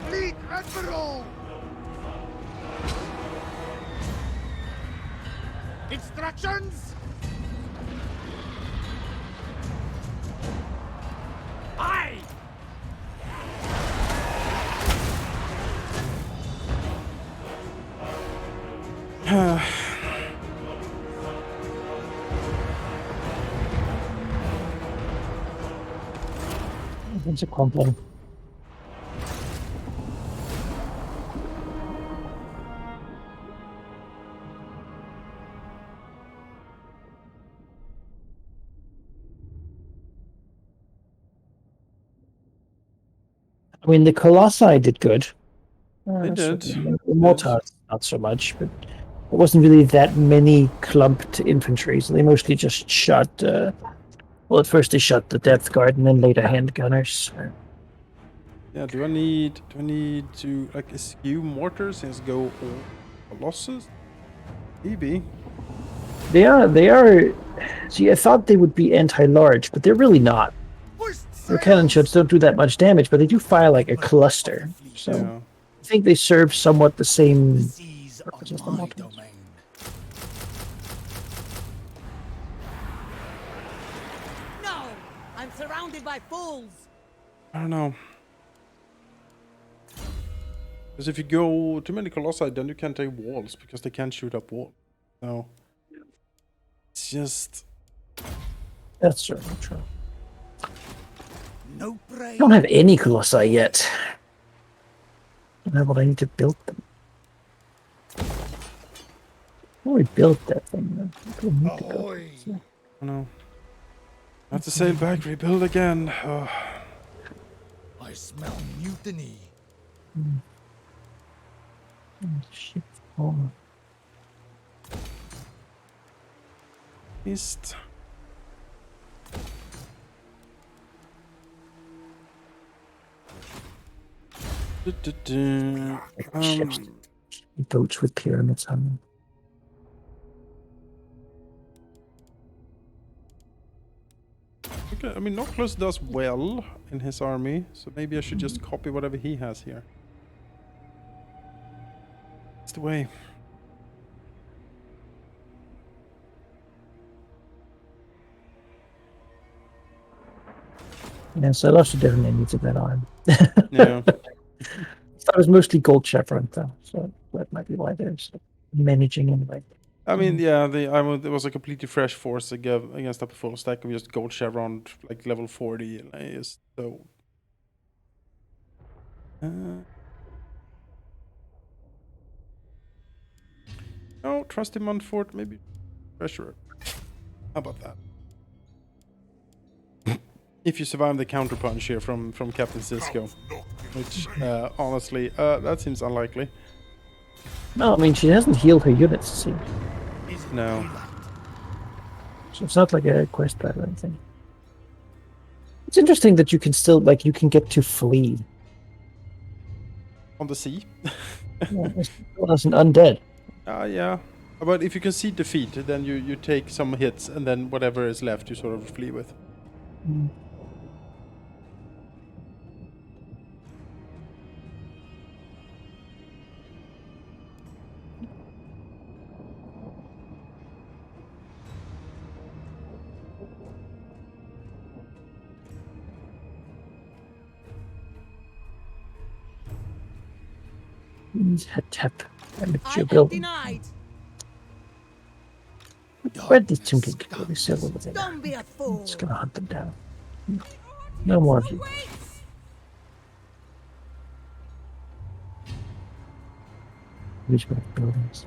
Fleet Admiral! Instructions? Aye! It's a crumbling. I mean, the Colossi did good. They So did. the Mortars, not so much, but it wasn't really that many clumped infantry, so they mostly just shot. Well, at first they shot the depth guard, and then later handgunners. Yeah, do I need to like eschew mortars and just go all colossus? Maybe. They are. See, I thought they would be anti-large, but they're really not. Hoist Their cannon sails! shots don't do that much damage, but they do fire like a cluster. So Yeah. I think they serve somewhat the The same seas are purpose as the my Mortars. domain. No! I'm surrounded by fools! I don't know. Because if you go too many colossi, then you can't take walls because they can't shoot up walls. So it's just That's certainly true. No prey. I don't have any Colossi yet. I don't know what I need to build them. I already built that thing, though. I don't need to build Ahoy! it, so. I don't know. I have to sail back, rebuild again. I smell mutiny. Shit. Oh. East. Ships. Boats with pyramids on them. Okay, I mean, Noclus does well in his army, so maybe I should just copy whatever he has here. It's the way. Yeah, so I lost the different needs of that arm. Yeah. It was mostly gold chevron, though, so that might be why there's managing anyway. I mean, yeah, it was a completely fresh force against a full stack of just gold chevron, like level 40, and I just so. No, trusty Montfort, maybe treasurer. How about that? If you survive the counterpunch here from Captain Cisco, which honestly, that seems unlikely. No, I mean, she hasn't healed her units, see. No. So it's not like a quest battle or anything. It's interesting that you can still, like, you can get to flee. On the sea? Yeah, as an undead. Yeah. But if you can see defeat, then you take some hits, and then whatever is left, you sort of flee with. Mm. Tap. And I your am building. denied. Where did Darkness Tunkin go? They comes. said over there. Don't be a I'm fool. just gonna hunt them down. No more of you. Reach back buildings.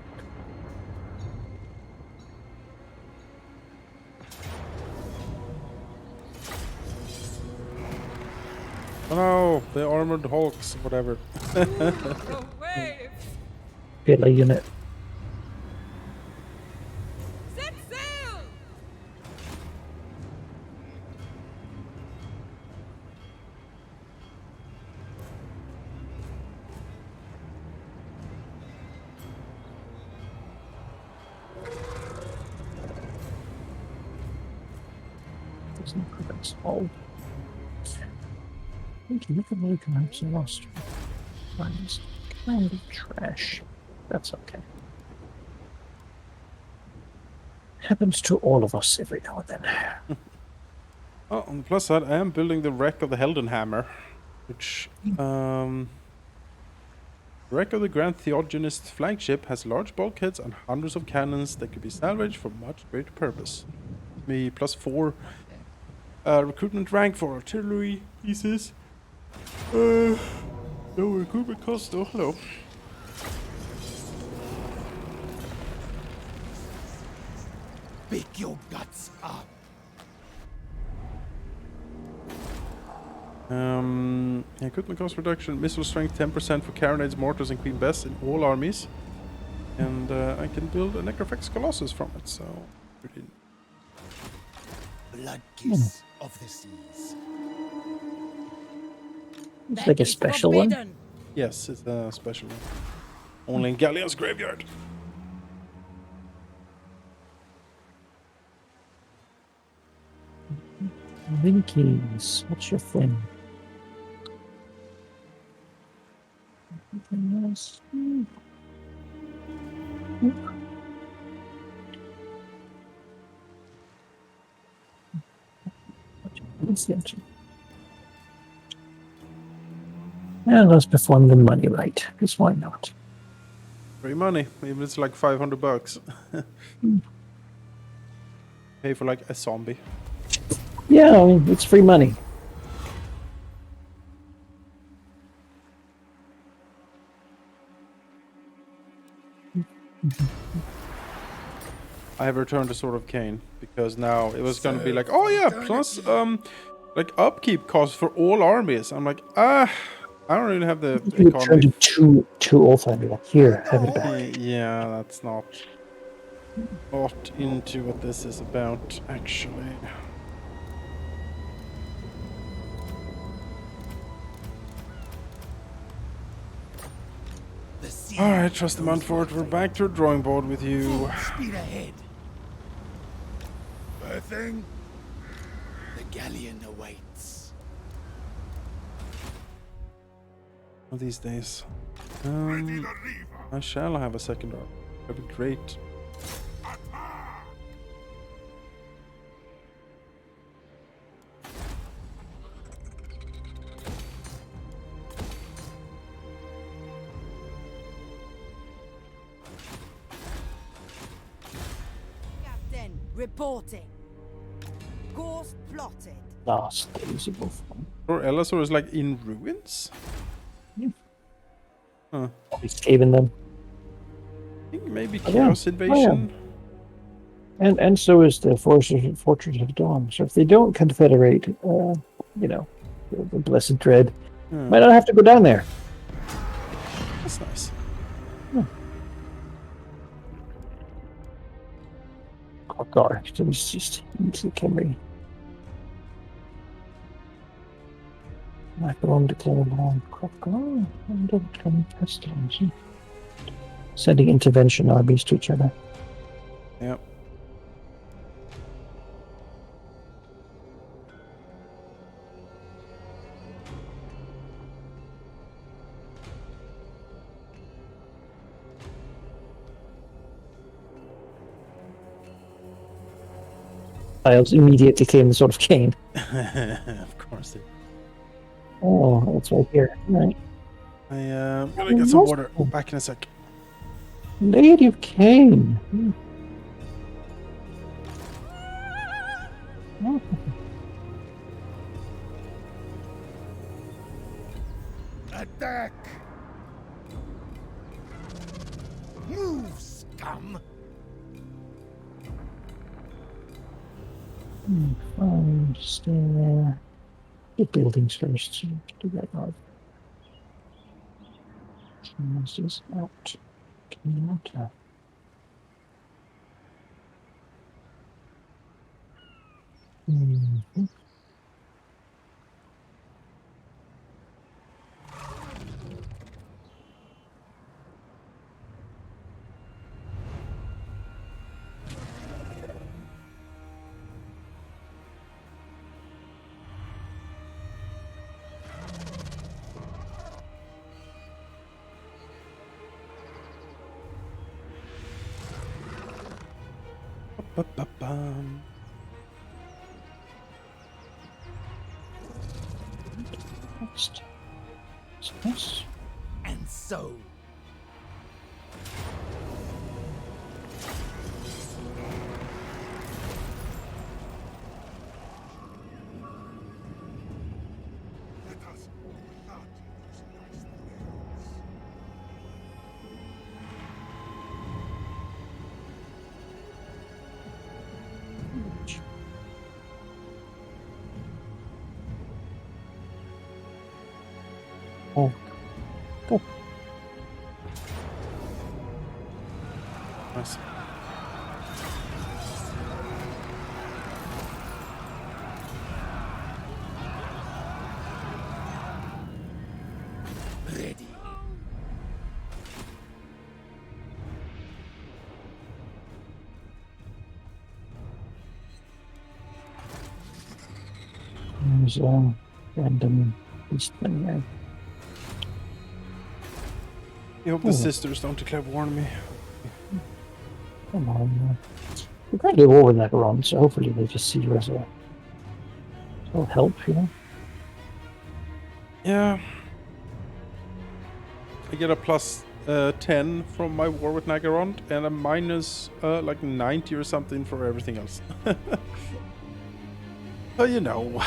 Oh no, the armored hulks, whatever. Away. Get a unit. Set sail. Doesn't prevent all. Thank you. Look at the collapse. I lost. Kind of trash. That's okay. Happens to all of us every now and then. Oh, on the plus side, I am building the wreck of the Heldenhammer, which the wreck of the Grand Theogenist flagship has large bulkheads and hundreds of cannons that could be salvaged for much greater purpose. Me +4 recruitment rank for artillery pieces. No recruitment cost though. Hello. Pick your guts up. Equipment cost reduction, missile strength 10% for carronades, mortars, and Queen Bess in all armies. And I can build a Necrofex Colossus from it, so pretty. Blood kiss of the seas. It's That like a is special one. forbidden. Yes, it's a special one. Only in Galleon's graveyard. Winkies, what's your thing? Anything else? What's the engine? And let's perform the money right, because why not? Free money, even if it's like $500. Pay for like a zombie. Yeah, I mean, it's free money. I have returned to Sword of Cain because now it was gonna be like, oh yeah, plus like upkeep costs for all armies. I'm like, I don't really have the You economy. turned to two Oldtimer. Here, have it back. Yeah, that's not into what this is about, actually. The sea Alright, trust the knows Mountfort, we're nothing. back to a drawing board with you. Full speed ahead. Berthing. The galleon awaits. One of these days. I shall have a second arm. That'd be great. Captain, reporting. Course plotted. Last days of Wolfram. Or Elazor is like in ruins? Huh. He's saving them. I think maybe yeah. Chaos Invasion. And so is the Fortress of Dawn. So if they don't confederate, you know, the Blessed Dread, might not have to go down there. That's nice. Oh god, it was just easy Camry. Macaron declared long Crockgar and becoming pestilence. Sending intervention armies to each other. Yep. Isles immediately claim the Sword of Cain. Of course. Oh, it's right here. Right. I'm gonna get some water. Back in a sec. Lady of Cain. Attack! Move, scum! Stay there. Get buildings first. So do that now. This out. Out. Mhm. Ba-ba-bum. Next. This. And so, let us blood those nice nails. Oh, good. Nice. Ready. There's random beastman there. I hope the Oh. sisters don't declare war on me. Come on. We're going to give over that run, so hopefully they just see you as a little help, you know? Yeah. I get a plus 10 from my war with Nagarond and a minus like 90 or something for everything else. So you know.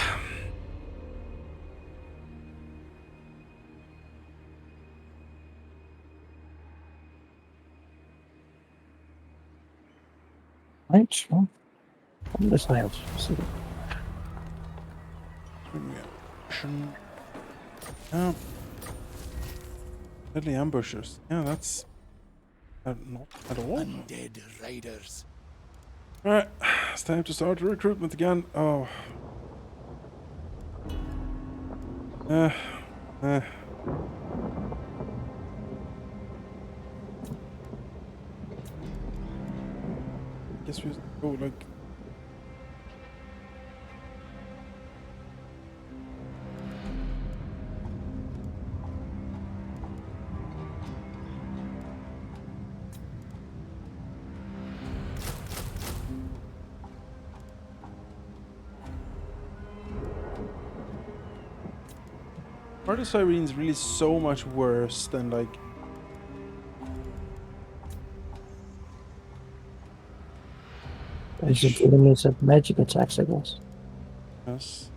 Right, well, on this side. So, Yeah. Deadly ambushers. Yeah, that's not at all. Undead riders. Alright, it's time to start recruitment again. Oh. Uh, uh. Guess we go like. Are the sirens really so much worse than like? as your enemies have magic attacks, I guess. Yes.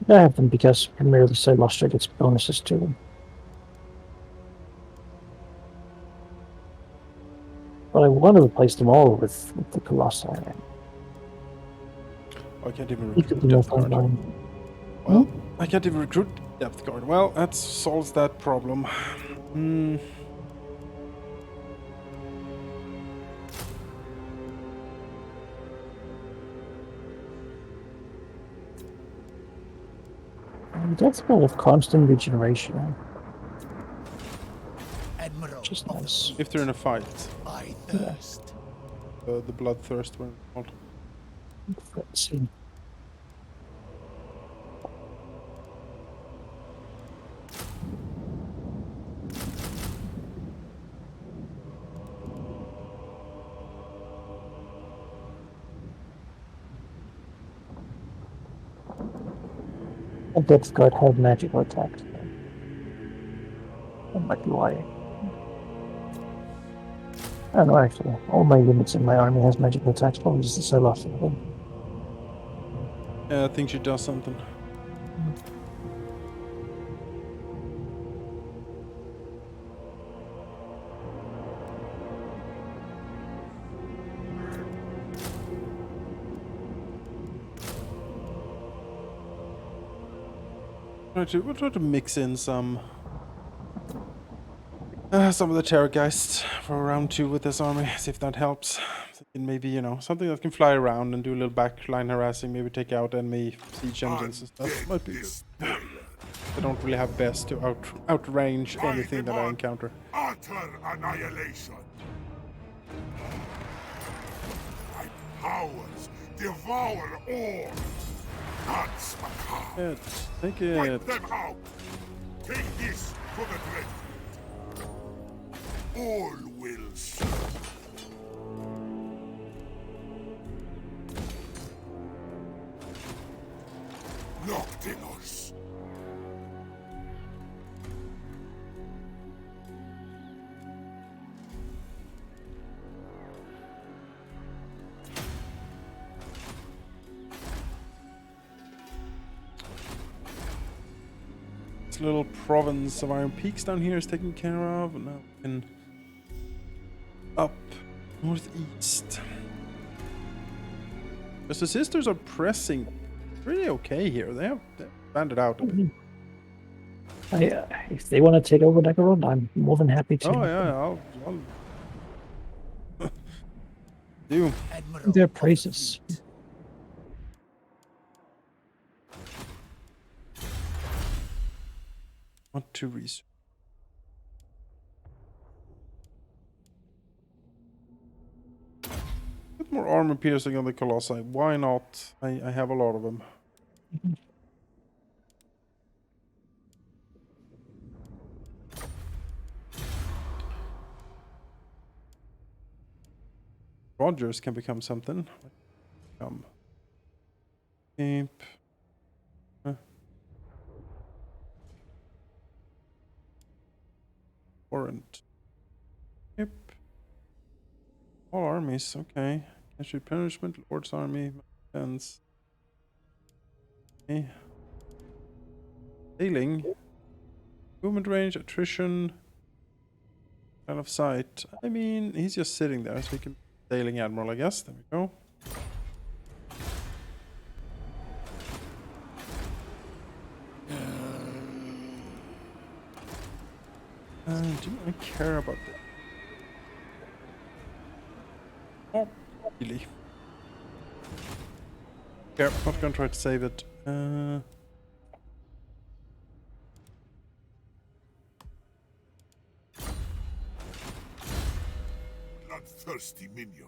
I have them because primarily Celestia gets bonuses to them. But I want to replace them all with the Colossi. Oh, I can't even You could recruit be more depth guard. frontline. Well, I can't even recruit depth guard. Well, that solves that problem. Hmm. That's kind of constant regeneration, Admiral which is of the nice. sea. If they're in a fight, I thirst. the bloodthirst when called. Let's see. A depth guard have magical attacks. So that might be why. I don't know, actually. All my units in my army has magical attacks, probably just the sell off. Yeah, I think she does something. We'll try to mix in some of the Terrorgeists for round 2 with this army, see if that helps. Thinking maybe, you know, something that can fly around and do a little backline harassing, maybe take out enemy siege engines and stuff. Might be good. I don't really have best to outrange anything that I encounter. Utter annihilation. My powers devour all. That's macabre. Take Wipe it. them out. Take this for the dreadful. All will serve. Noctilos. This little province of Iron Peaks down here is taken care of. Now we can up northeast. Because the sisters are pressing pretty okay here. They're banded out a bit. If they want to take over Necron, I'm more than happy to. Oh yeah, I'll do. Admiral Their of the praises. fleet. Want to research. Bit more armor piercing on the Colossi. Why not? I have a lot of them. Rogers can become something. Keep. Warrant. Yep. All armies, okay. Casualty punishment, Lord's army, defense. Okay. Sailing. Movement range, attrition. Line of sight. I mean, he's just sitting there, so he can sailing admiral, I guess. There we go. Do I care about that? Oh, really? Yeah, not gonna try to save it. Bloodthirsty minion.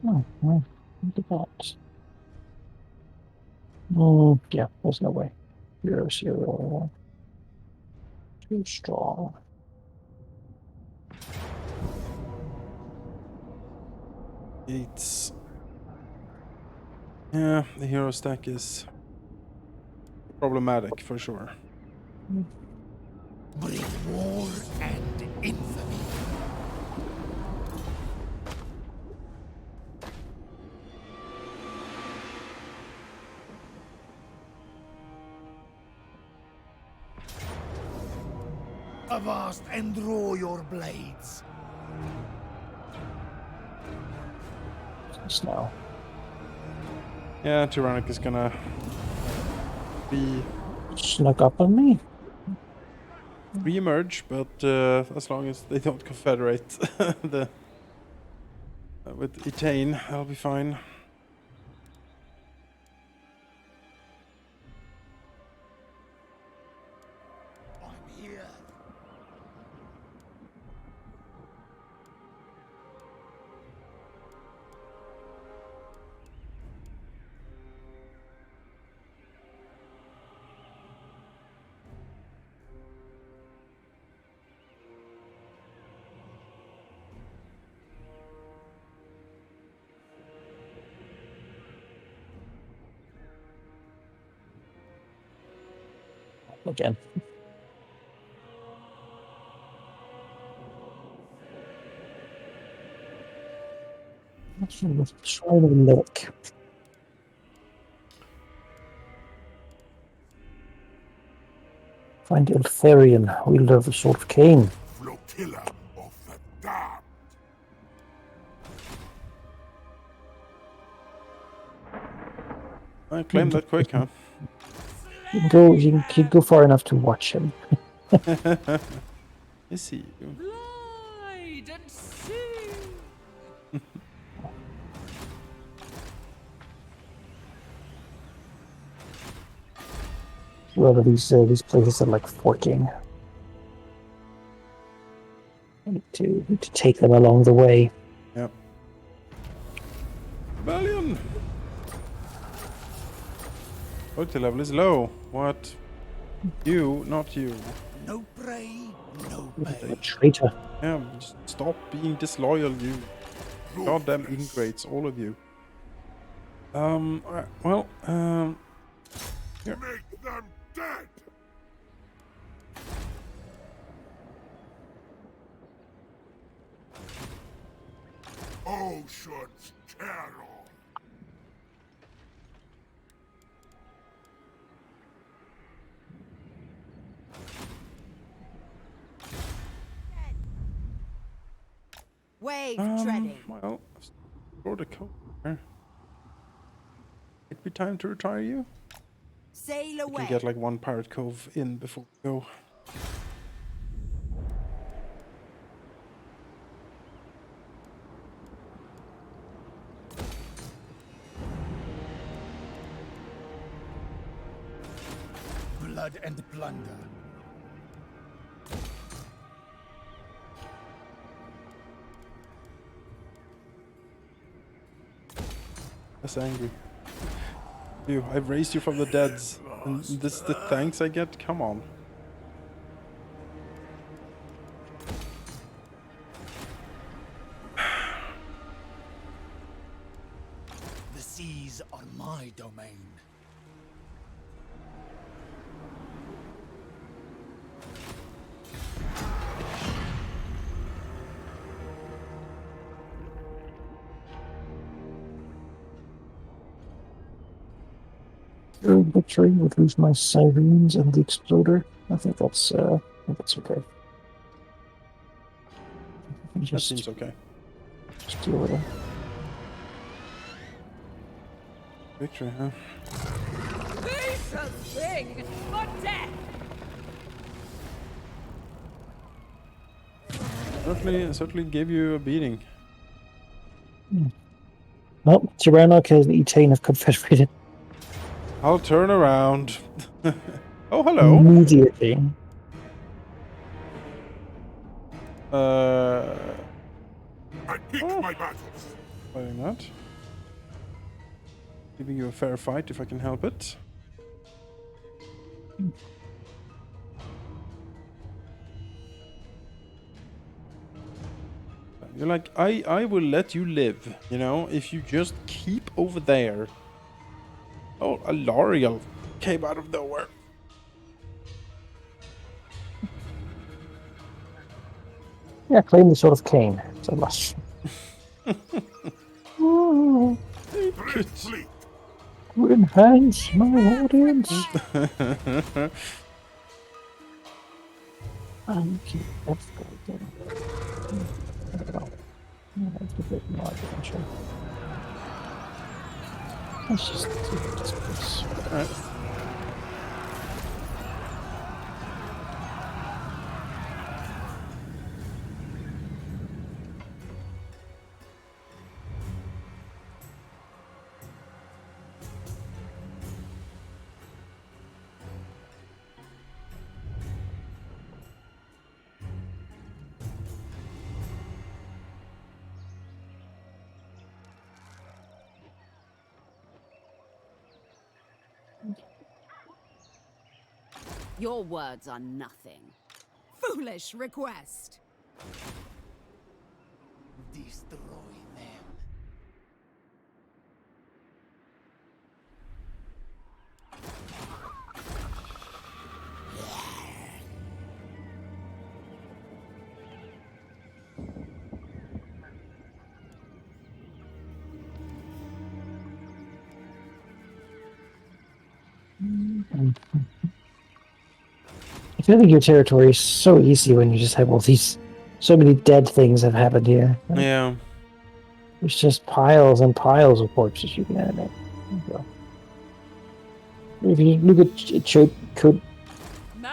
Oh, well, look at that. Oh, yeah, there's no way. You're too strong. Gates. Yeah, the hero stack is problematic for sure. Bring war and infamy. Avast and draw your blades. Snow. Yeah, Tyrannic is gonna be Snuck up on me. re-emerge, but as long as they don't confederate the with Etain, that'll be fine. again. Let's try the milk. Find Eltharion, wielder of the Sword of Cain. Flotilla of the damned. I claim that quick, huh? You can go far enough to watch him. I see you. Glide and sing. A lot of these places are like forking. I need to take them along the way. Yep. Rebellion! Quality level is low. What? You, not you. No prey, no A pay. traitor. Yeah, just stop being disloyal, you goddamn ingrates, all of you. Well, Make them dead. Ocean's Carol. Wave treading. well, throw the coat here. It'd be time to retire you. Sail We away. can get like one pirate cove in before we go. Blood and plunder. That's angry. You, I've raised you from the dead. And this is the thanks I get? Come on. The seas are my domain. Victory would lose my sirens and the exploder. I think that's okay. That Just seems okay. deal with it. Victory, huh? We shall sing for death. Certainly gave you a beating. Well, Tyrannoc and Etain have confederated I'll turn around. Oh, hello. immediately. I pick my battles. Why not? Giving you a fair fight if I can help it. You're like, I will let you live, you know, if you just keep over there. Oh, a L'Oreal came out of nowhere. Yeah, claim the Sword of Cain. So much. Drift fleet. To enhance my audience. Okay, let's go again. I don't know. That's a bit more adventure. Let's just do this place. Alright. Your words are nothing. Foolish request. Destroy them. Defending your territory is so easy when you just have all these, so many dead things have happened here. Yeah. There's just piles and piles of corpses you can animate. So, if you look at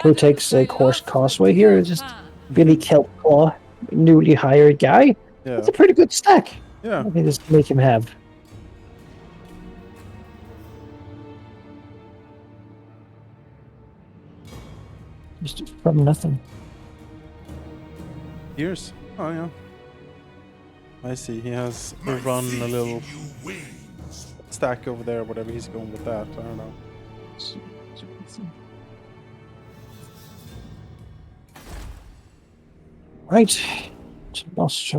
Kotek's horse causeway here, it's just Billy Kelpclaw, newly hired guy. Yeah. That's a pretty good stack. Yeah. I think just make him have. Just from nothing. Years. Oh yeah. I see. He has run a little stack over there, whatever he's going with that. I don't know. Right. Lost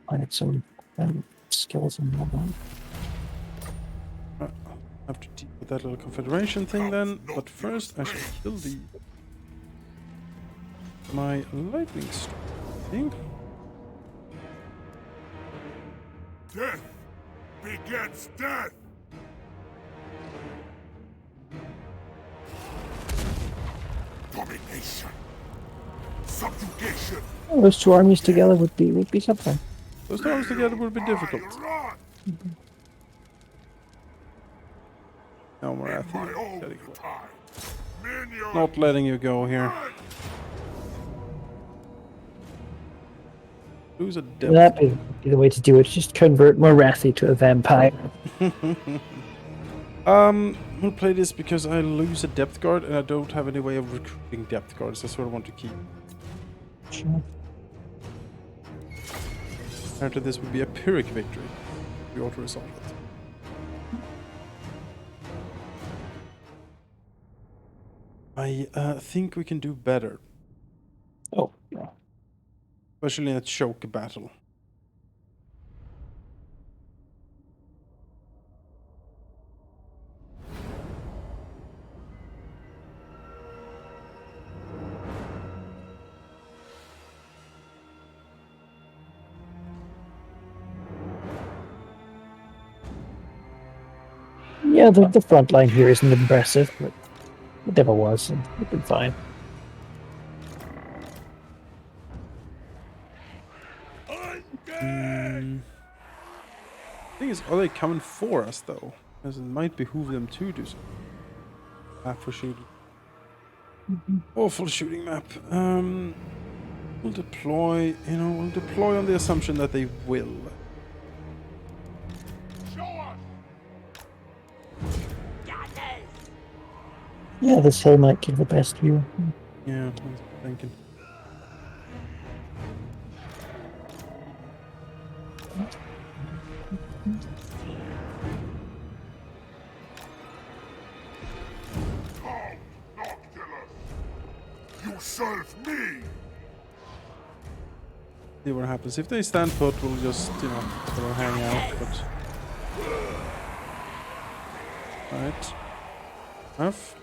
I had some skills in that one. I have to deal with that little confederation thing then. But first, I should kill my lightning strike thing. Death begets death! Domination! Subjugation! Oh, those two armies together would be something. Those armies together would be difficult. Run! No more In my Getting own away. time! Minion! Not letting you go here. Lose a depth. That'd be the way to do it. Just convert Morathi to a vampire. We'll play this because I lose a depth guard and I don't have any way of recruiting depth guards. I sort of want to keep. Sure. Apparently this would be a Pyrrhic victory. We ought to resolve it. I think we can do better. Oh, yeah. Especially in a choke battle. Yeah, the front line here isn't impressive, but it never was, and it'd been fine. Thing is, are they coming for us though? Because it might behoove them to do so. Map for shooting. Awful shooting map. We'll deploy. We'll deploy on the assumption that they will. Show us! Yeah, this hill might give the best view. Yeah, I was thinking. You serve me! See what happens. If they stand put, we'll just, sort of hang out, but... Alright. Enough.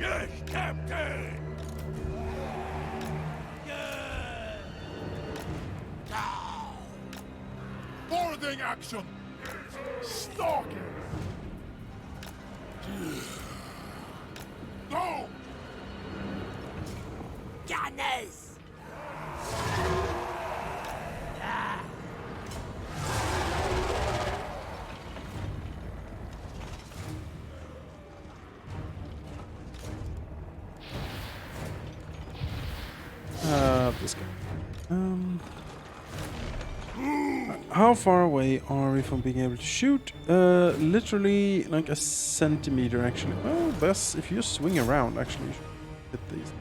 Yes, Captain! Boarding action! Stalking! Go! Gunners! This guy. How far away are we from being able to shoot? Literally like a centimeter, actually. Well, best if you just swing around, actually, you should hit these.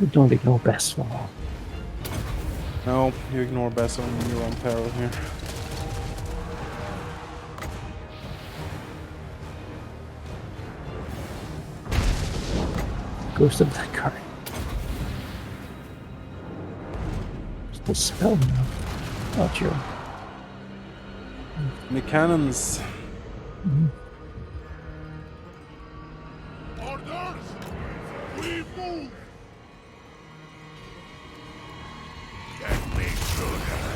We don't ignore best one. No, you ignore best on your own peril here. Ghost of that card. The spell now. Not you. The cannons. Orders! We move! Get me through her!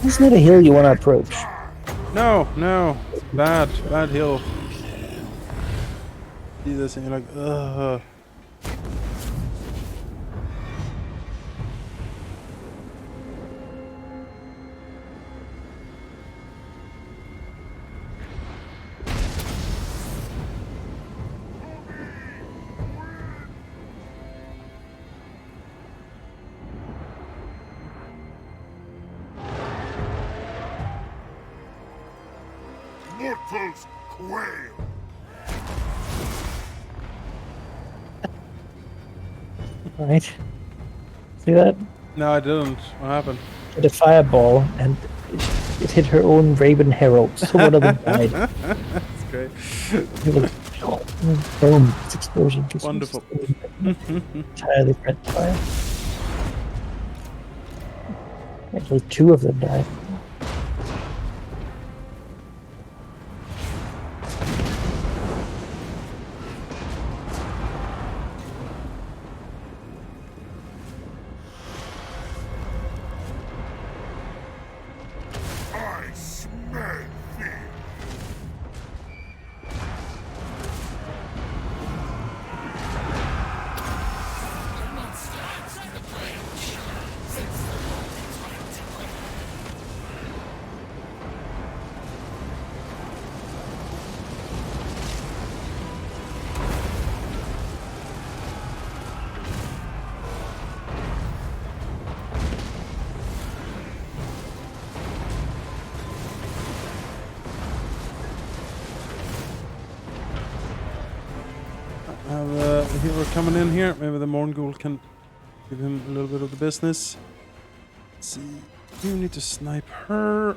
Isn't it a hill you want to approach? No, no. It's bad hill. See this and you're like, ugh. Mortals quail. Right. See that? No, I didn't. What happened? Hit a fireball and it hit her own Raven Herald, so one of them died. That's great. It was boom, this explosion. Just Wonderful. Entirely friendly fire. Actually, two of them died. I smell fear. Have a hero coming in here. Maybe the Morngul can give him a little bit of the business. Let's see. You need to snipe her.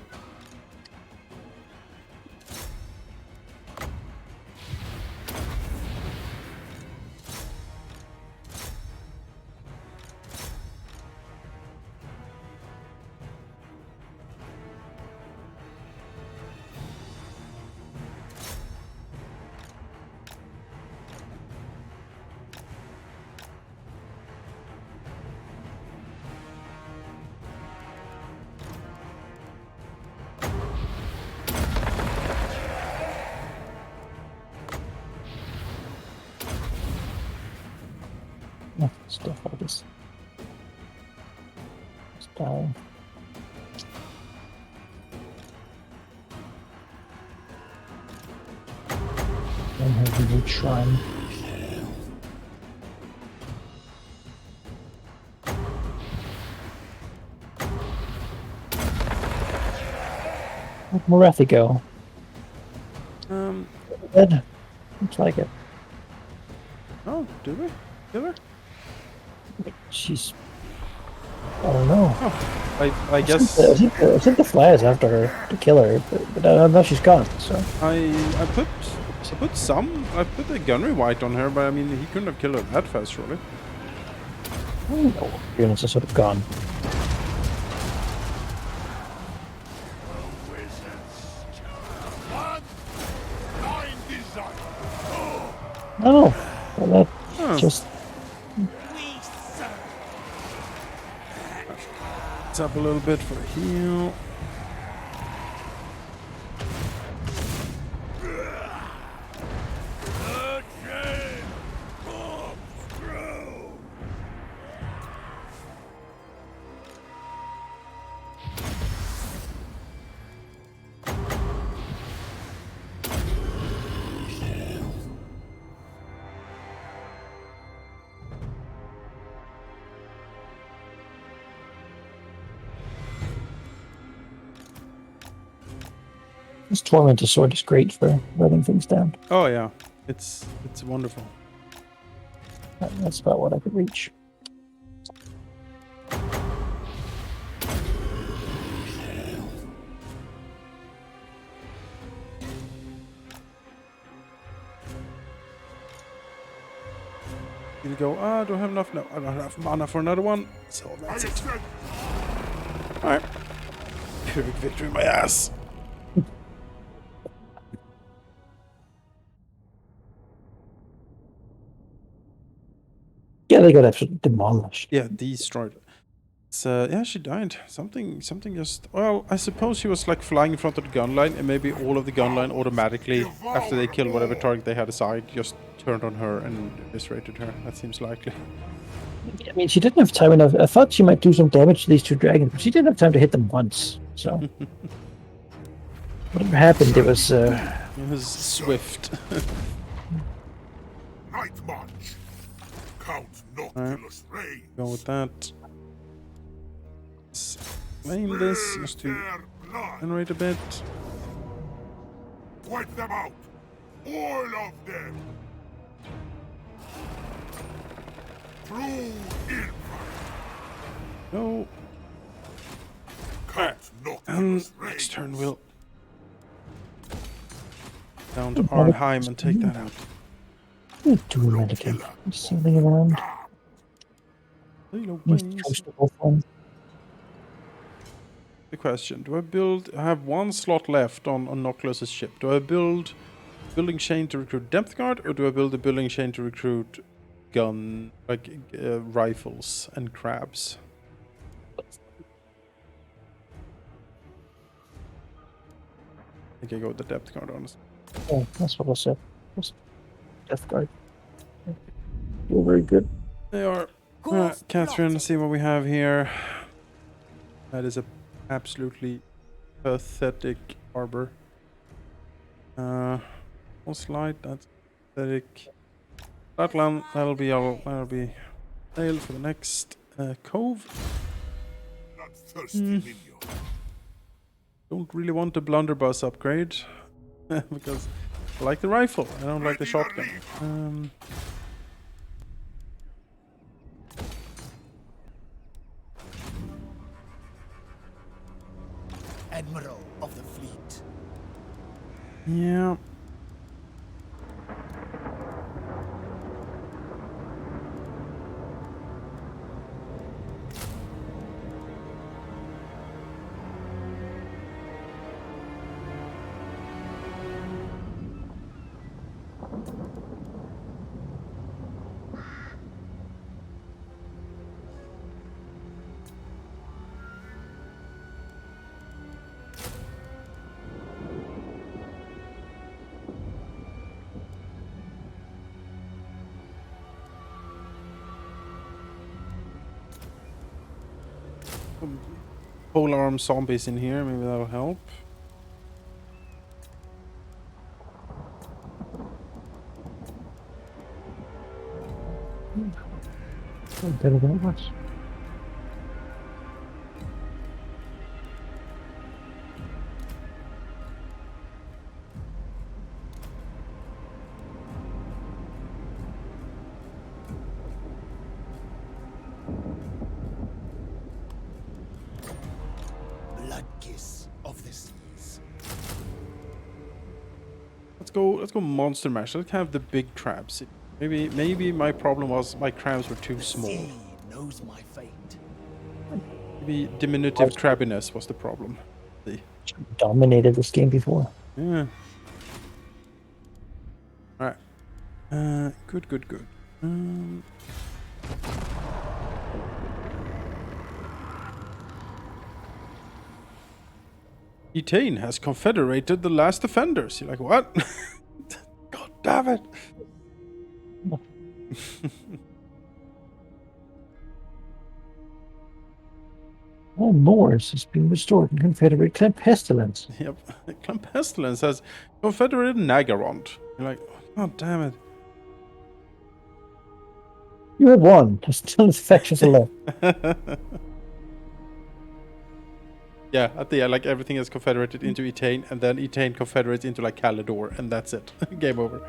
Oh, stuff like this. It's dying. And have a new shrine. Where'd Morathi go? Dead? Looks like it. Oh, do we? Kill her? She's... I don't know. Oh, I guess I sent the flyers after her to kill her, but I know she's gone, so... I put the gunnery white on her, but I mean he couldn't have killed her that fast, surely. I don't know. Units are sort of gone. One, nine desire. Oh, well, that Huh. just... It's up a little bit for a heal. This Tormentor sword is great for running things down. Oh yeah, it's wonderful. That's about what I could reach. You go, I don't have enough. No, I don't have enough mana for another one. So that's it. Alright. Pyrrhic victory, my ass. Yeah, they got absolutely demolished. Yeah, destroyed. So yeah, she died. Something just. Well, I suppose she was like flying in front of the gun line, and maybe all of the gun line automatically, after they killed whatever target they had aside, just turned on her and eviscerated her. That seems likely. I mean, she didn't have time enough. I thought she might do some damage to these two dragons, but she didn't have time to hit them once. So whatever happened, it was. It was swift. Night March. Count Noctilus reigns. Go with that. Flame this just to Their blood. generate a bit. Wipe them out. All of them. True infamy. No. Count Noctilus Next reigns. turn we'll down to Arnheim and take that out. What are you doing, Mannequin? Just sailing around. Halo Use wings. coastable form. The question: do I build? I have one slot left on Noctilus's ship. Do I build building chain to recruit depth guard, or do I build a building chain to recruit gun rifles and crabs? I think I go with the depth guard, honestly. Oh, that's what I said. Death Guard. You're very good. They are. Course Catherine, plotted. see what we have here. That is a absolutely pathetic harbor. Most light, that's pathetic. Flatland, that'll be all. That'll be sail for the next cove. Bloodthirsty minion. Don't really want the blunderbuss upgrade because I like the rifle. I don't like the shotgun. Admiral of the fleet. Yeah. Polar arm zombies in here, maybe that'll help. Better than it was. Blood kiss of the seas. Let's go monster mash. Let's have the big crabs. Maybe my problem was my crabs were too The small. sea knows my fate. Maybe diminutive crabbiness was the problem. See. Dominated this game before. Yeah. Alright. Good. Etane has confederated the last offenders. You're like, what? God damn it. Oh, Moors has been restored in Confederate Clan Pestilence. Yep. Clan Pestilence has confederated Nagarond. You're like, God damn it. You had one. There's still factions left. Yeah, at the end, like everything is confederated into Etane, and then Etane confederates into like Calidor, and that's it. Game over.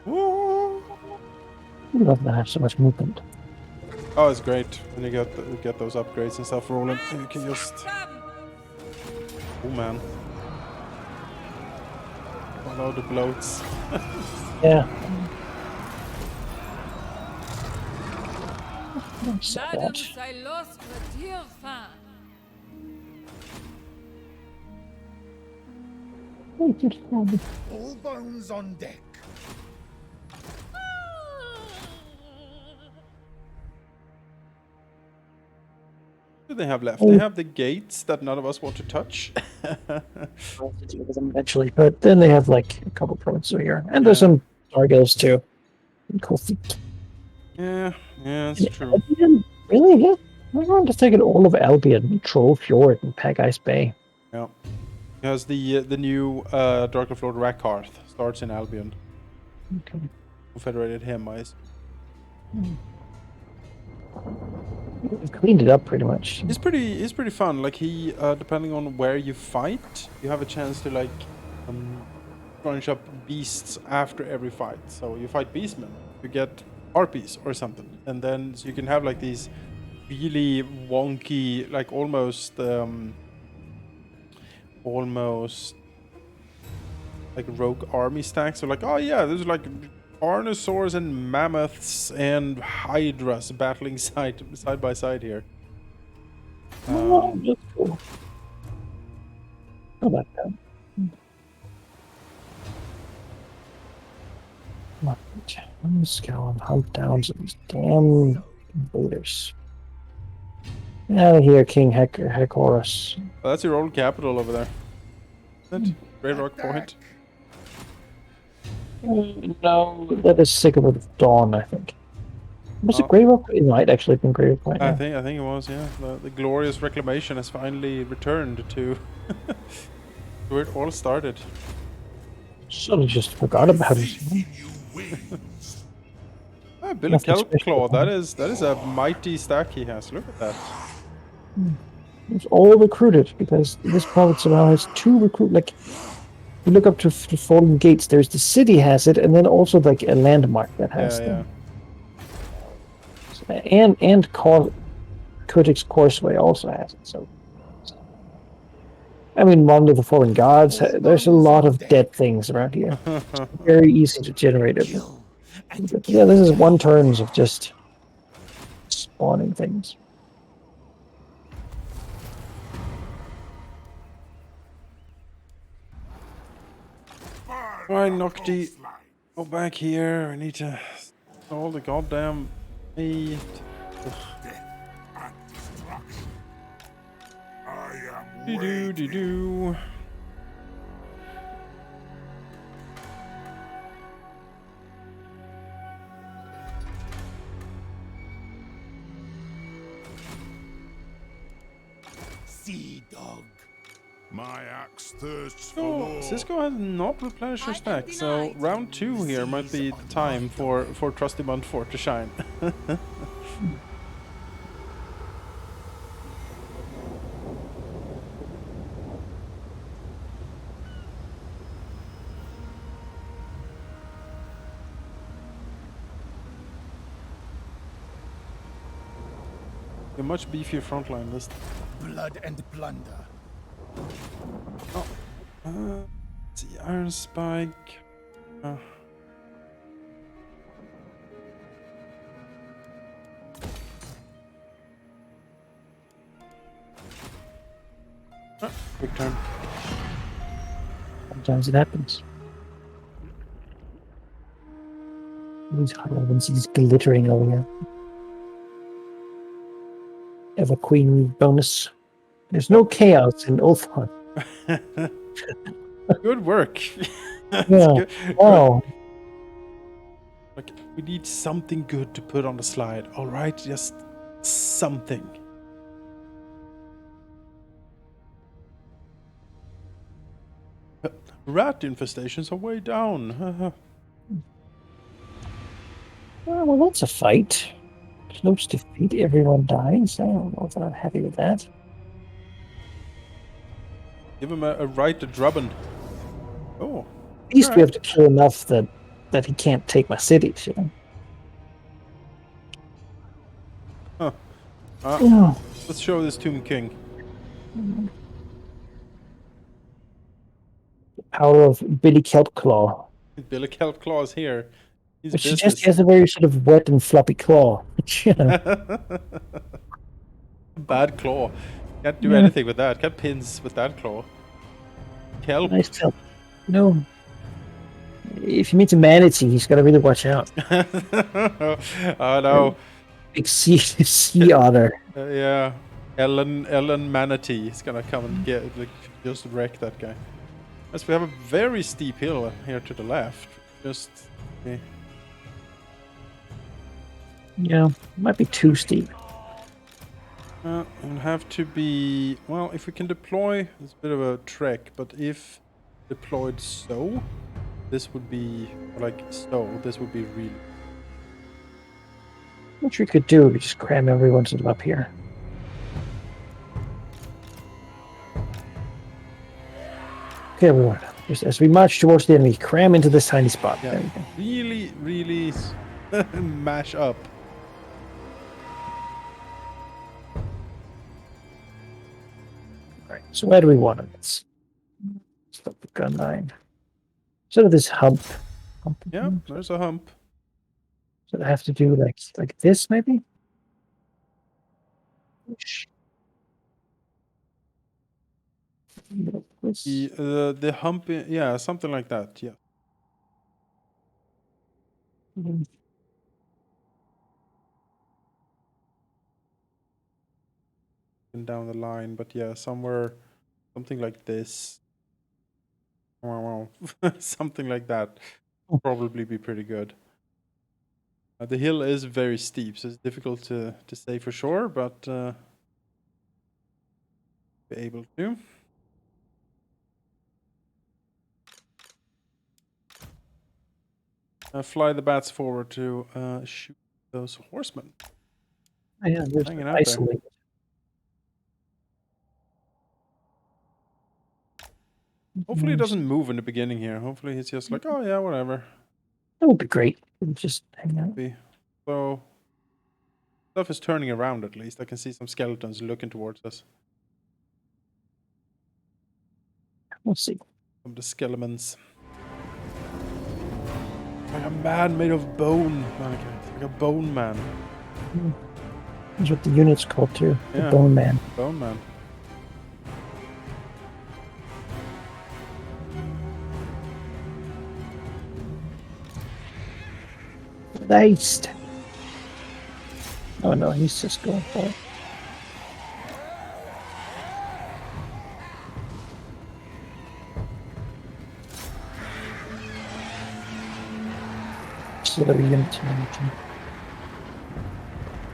Ooh. We love to have so much movement. Oh, it's great when you get those upgrades and stuff rolling. And you can just, oh man, follow the bloats. Yeah. So bad. All bones on deck. What do they have left? They have the gates that none of us want to touch. I'll have to deal with them eventually, but then they have like a couple provinces over here, and there's Yeah. some Argylls too. And cool feet. Yeah, that's And true. Albion, really? Yeah. I want to take it all of Albion, Troll Fjord, and Pag Ice Bay. Yeah. Because the new Dark Lord Rackhearth starts in Albion. Okay. Confederated him, We've cleaned it up pretty much. He's pretty fun. Like he depending on where you fight, you have a chance to like crunch up beasts after every fight. So you fight beastmen, you get harpies or something, and then so you can have like these really wonky, like almost like rogue army stacks. So like, oh yeah, there's like Arnosaurs and mammoths and hydras battling side by side here. Oh, that's cool. How about that? Let's go and hunt down some of these damn invaders. Get out of here, King Hectorus. Well, that's your old capital over there. Isn't it? Great Rock Point. No, that is Sycamore of Dawn, I think. Was Oh. it Grey Rock? It might actually have been Grey Rock Point. I Yeah. think it was, yeah. The glorious reclamation has finally returned to where it all started. Sort of just forgot about it. Faith in you wins. Ah, Billy Nothing Kelp special. Claw, that is a mighty stack he has. Look at that. It's all recruited because this province now has 2 recruit. Like, you look up to the Fallen Gates. There's the city has it, and then also like a landmark that has Yeah, them. And Codex Corseway also has it. So, I mean, Monument of the Fallen Gods. There's a lot of dead things around here. It's very easy to generate it. Kill and But yeah, this is one turns of just spawning things. Alright, Nocti. Go back here. I need to all the goddamn meat. Death and destruction. I am Do waiting. do. sea dog. My axe thirsts for Oh, more. Cisco has not replenished her I am stack, so denied. round 2 here might be the time for Trusty Montfort to shine. A much beefier frontline list. Blood and plunder. Let's see, Iron Spike. Quick turn. Sometimes it happens. These Harlequins glittering over here. Ever Queen bonus. There's no chaos in Ulthuan. Good work. That's Yeah. good. Wow. Like, we need something good to put on the slide. All right, just something. Rat infestations are way down. Well, that's a fight. Close defeat, everyone dies. I don't know if I'm happy with that. Give him a right to drubbing. Oh, At least we Alright. have to kill enough that he can't take my cities, you know? huh. Oh, Let's show this Tomb King. the power of Billy Kelpclaw. Billy Kelp Claw is here. He's But she business. just has a very sort of wet and floppy claw. Which, you know, Bad claw. Can't do Yeah. anything with that. Can't pins with that claw. Kelp. nice help. No. If you meet a manatee, he's got to really watch out. Oh no. Big sea otter. Yeah. Ellen Manatee is gonna come and get like just wreck that guy. As we have a very steep hill here to the left. Just Yeah, might be too steep. it'll have to be well. If we can deploy, it's a bit of a trek. But if deployed so, this would be like so. This would be really. What you could do is just cram everyone sort of up here. Okay, everyone. Just as we march towards the enemy, cram into this tiny spot. Yeah. There we go. Really, really mash up. All right. So where do we want it? Let's stop the gun line. Sort of this hump. Yeah, there's a hump. So I have to do like this maybe. This. The hump, yeah, something like that. Yeah. Mhm. And down the line, but yeah, somewhere, something like this. Wow, something like that. Oh. Probably be pretty good. The hill is very steep, so it's difficult to say for sure, but be able to. Fly the bats forward to shoot those horsemen. Oh, yeah, there's Hanging out there. isolated. Hopefully it doesn't move in the beginning here. Hopefully he's just like, oh yeah, whatever. That would be great. Just hang out. So stuff is turning around at least. I can see some skeletons looking towards us. We'll see. Some of the skeletons. Like a man made of bone. Like a bone man. That's what the unit's called too. The Yeah. Bone Man. Bone man. Diced. Oh no, he's just going for it. Auxiliary unit.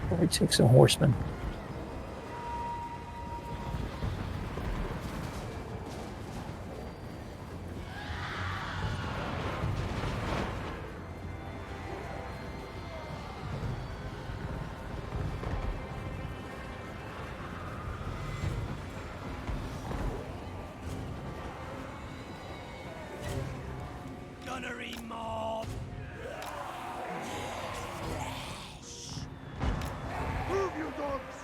Probably take some horsemen. Gunnery mob. Move, you dogs!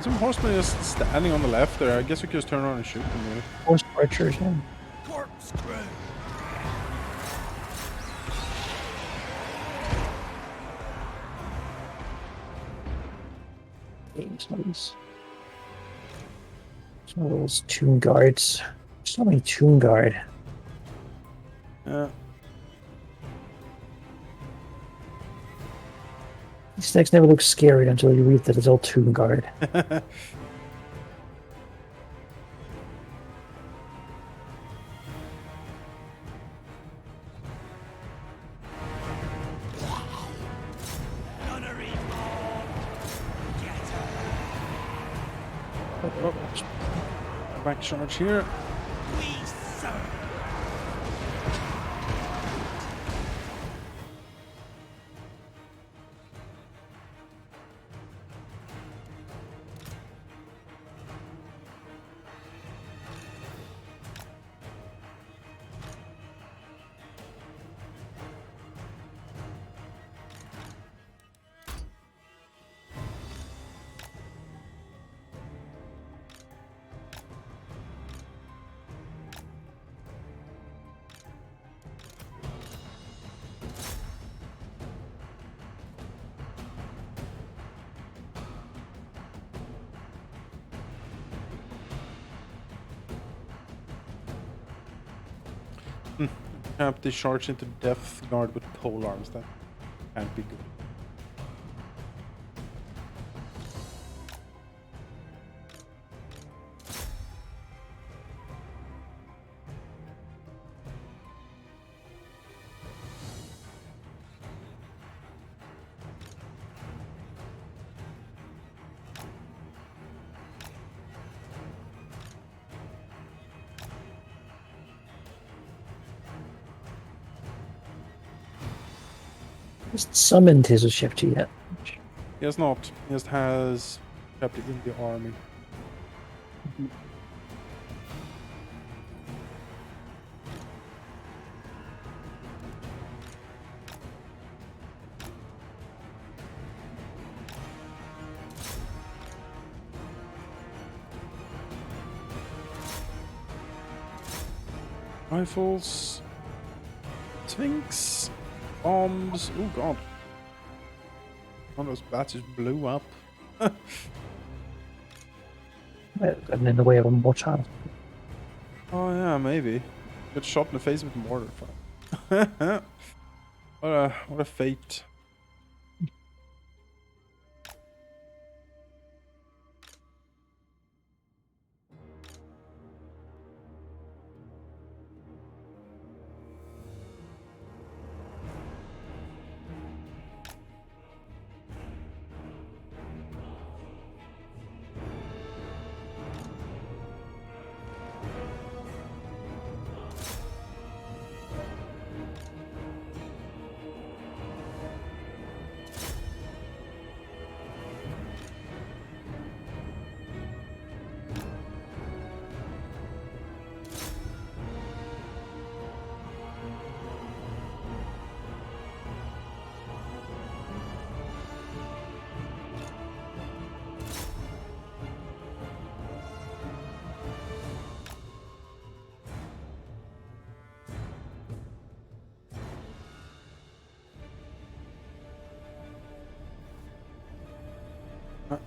Some horsemen just standing on the left there. I guess we could just turn around and shoot them. Really. Horse archers, yeah. Corkscrew. Some of those tomb guards. So many tomb guard. These decks never look scary until you read that it's all tomb guard. Gunnery mob. Get Back charge here. we serve. Have to charge into Death Guard with pole arms. That can't be good. Just summoned his chapter yet. He has not. He just has kept it in the army. Rifles. Sphinx. Bombs. Oh god. One of those bats just blew up. Gotten in the way of a more child. Oh yeah, maybe. Get shot in the face with mortar. Fuck. what a fate.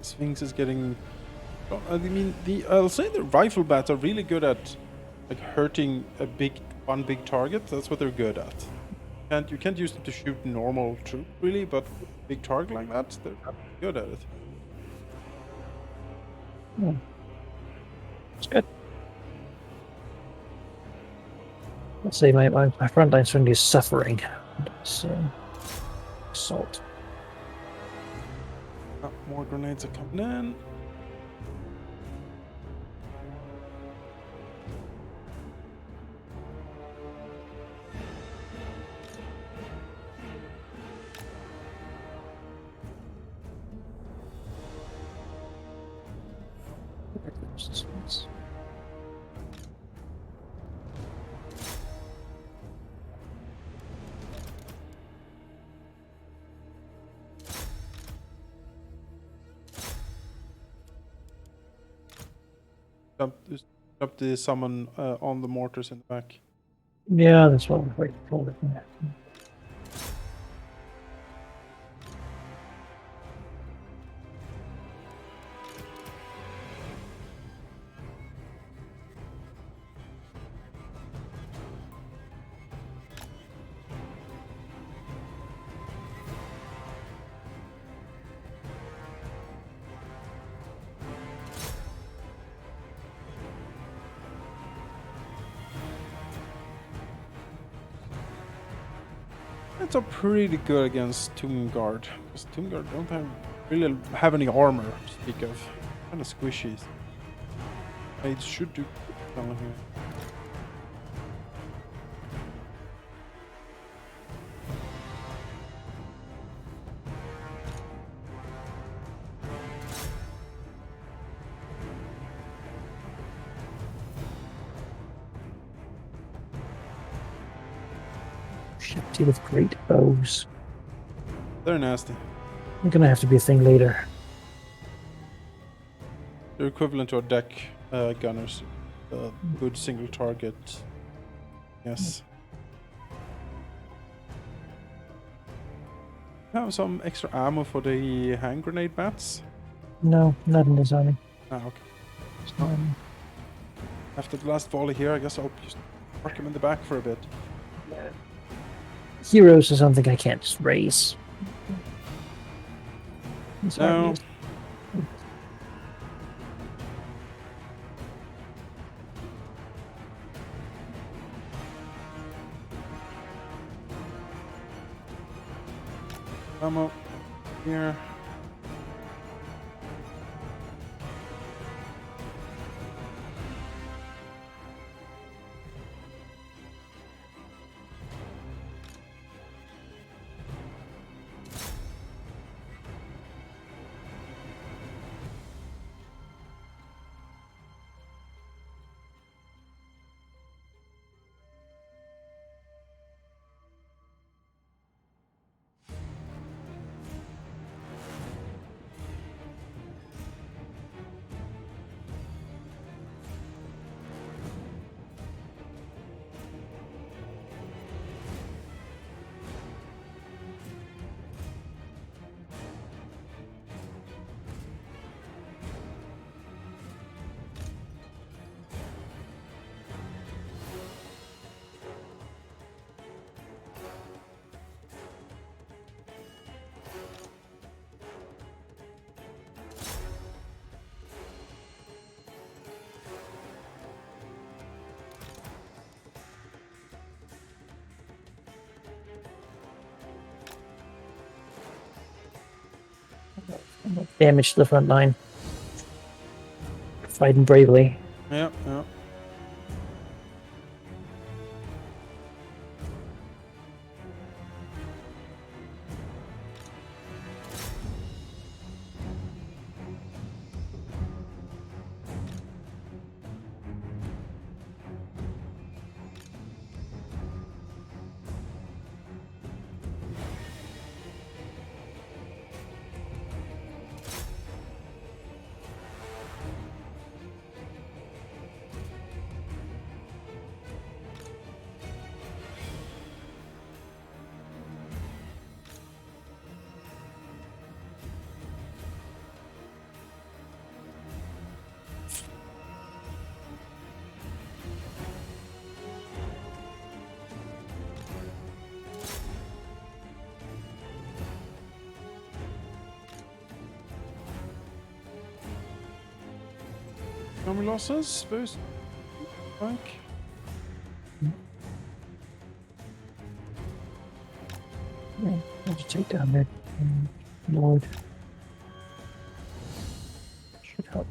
Sphinx is getting. I mean, I'll say the rifle bats are really good at like hurting one big target. That's what they're good at. You can't use them to shoot normal troop really, but big target like that, they're good at it. It's good. Let's say my front line certainly is suffering. So, assault. More grenades are coming in. Dump the summon on the mortars in the back. Yeah, that's what we're waiting for. Yeah. It's a pretty good against Tomb Guard, because Tomb Guard don't really have any armor to speak of. Kind of squishy. It should do well here. Shifty with great bows. They're nasty. They're gonna have to be a thing later. They're equivalent to our deck gunners. Good single target. Yes. Have some extra ammo for the hand grenade bats? No, not in this army. Ah, okay. Um, After the last volley here, I guess I'll just Mark him in the back for a bit. Heroes is something I can't just raise. These No. armies. Come up here. Damage to the front line. Fighting bravely. Yeah, yeah. How many losses? Boost. Back. Yeah, let's take down that Lord. Should help.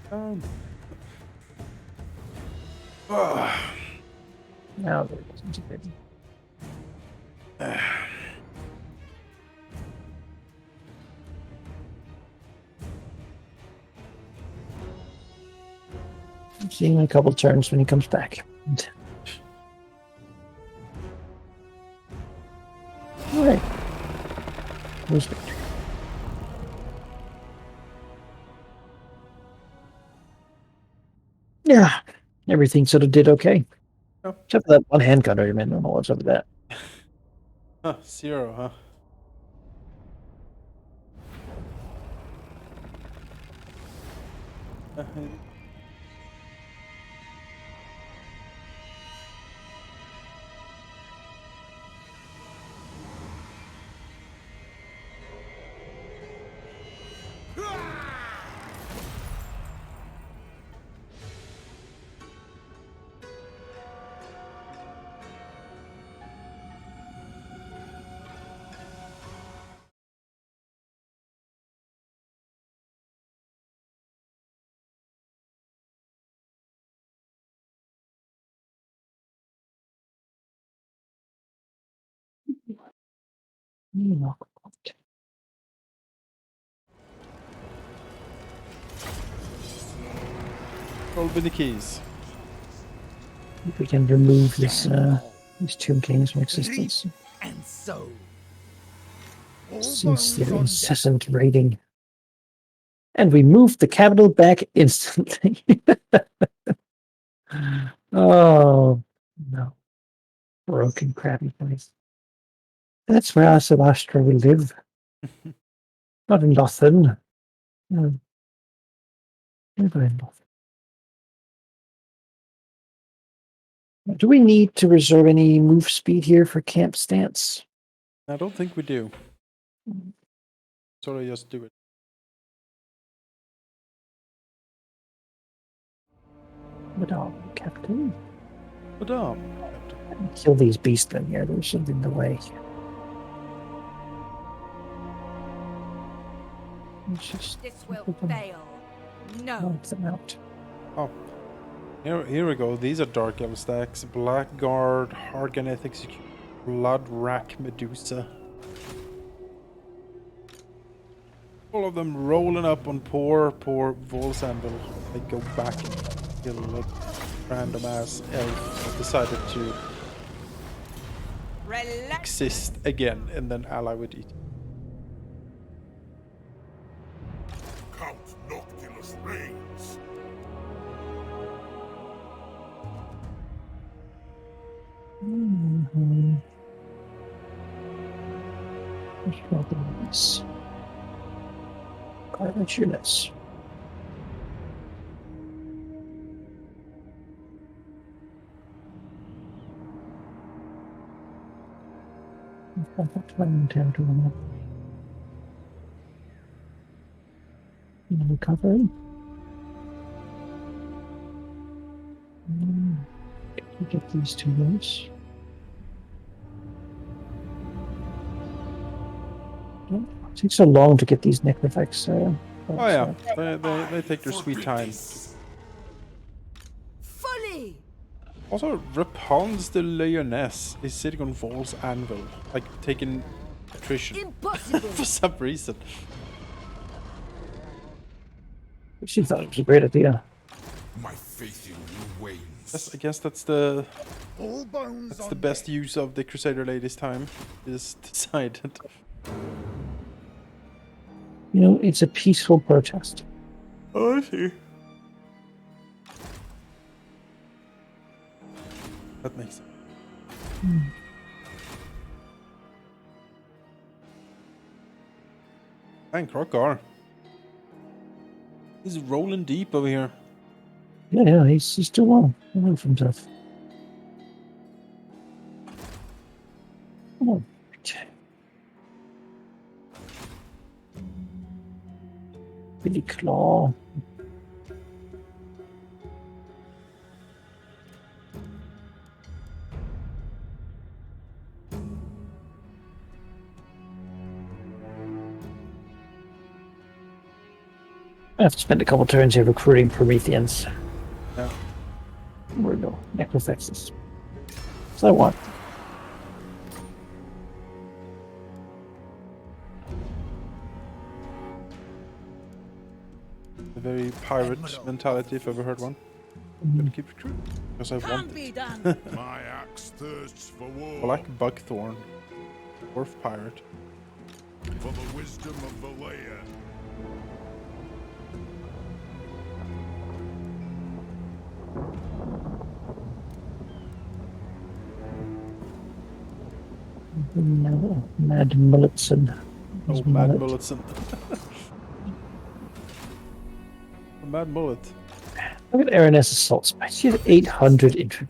Down. Now they're disintegrating. I'm seeing him in a couple turns when he comes back. Alright. Who's victory? Yeah. Everything sort of did okay. Oh. Except for that one handgun argument. I don't know what's up with that. Huh, 0, huh? Roll with the keys. If we can remove this these Tomb Kings from existence. And so. Since their incessant raiding. And we moved the capital back instantly. Oh, no. Broken, crappy place. That's where Asadastra will live. Not in Lothan. No. Never in Lothan. Do we need to reserve any move speed here for camp stance? I don't think we do. Sort of just do it. Madame, Captain. Madame. Kill these beasts then. Yeah, there's something in the way. Let's just This will put them- fail. No. knock them out. Oh. Here we go. These are Dark Elf stacks. Blackguard, Harganeth Execution, Blood Rack Medusa. All of them rolling up on poor Volsanvil. They go back and kill a random ass elf that decided to Relax. exist again and then ally with it. Count Noctilus reigns. Mm-hmm. Weapons. Garbage units. Recovery. Get these two rolls. It takes so long to get these necrophects. Oh yeah, they take their sweet time. Fully. Also, Rapunzel the Lioness is sitting on Vol's anvil, like taking attrition Impossible. for some reason. She thought it was a great idea. My faith in you wanes. I guess that's the All bones That's on the best deck. use of the Crusader Lady's time, is decided. You know, it's a peaceful protest. Oh, I see. That makes sense. And Krokar. He's rolling deep over here. Yeah, he's too long. Away from himself. Come on. Billy Claw. I have to spend a couple turns here recruiting Prometheans. Yeah. Where no necrophexes. So I want. A very pirate mentality, if I've ever heard one. Gonna keep recruiting because I want Can't it. be done. My axe thirsts for war. Black Buckthorn. Dwarf pirate. For the wisdom of the layer. No, Mad Mulletson. Oh, His Mad mullet. Mulletson. Mad Mullet. Look at Araness Assault Spice. She has 800 infantry.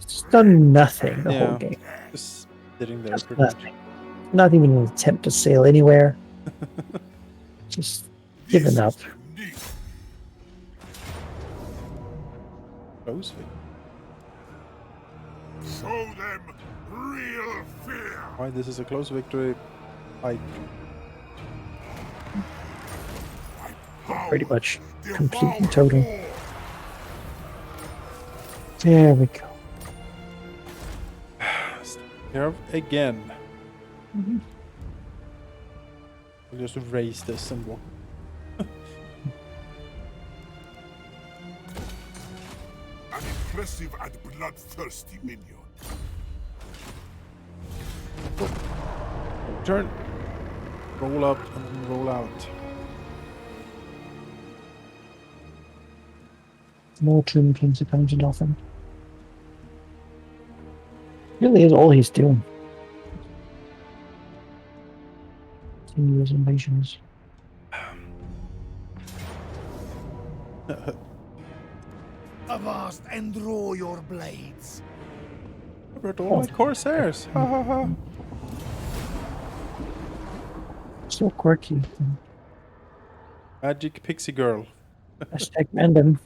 She's done nothing the whole Yeah. game. Just sitting there Just pretty much. nothing. Not even an attempt to sail anywhere. Just given up. Unique. Close. Show them real fear. Why this is a close victory? I Pretty much Devour complete and total. all. There we go. here again. Mhm. We'll just erase this and walk. An impressive and bloodthirsty minion. Turn. Roll up and then roll out. More tomb kings are coming to nothing. Really is all he's doing. Continuous invasions. Avast and draw your blades. I brought all my corsairs. Ha ha ha. So quirky. Magic pixie girl. Hashtag random.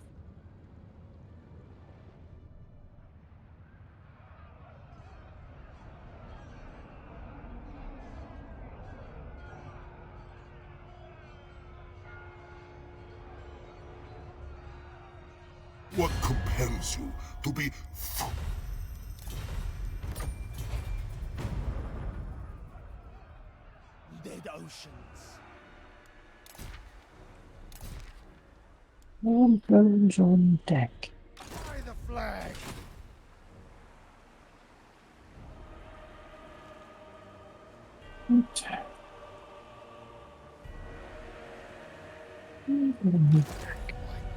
What compels you to be Dead oceans. All drones on deck. By the flag. My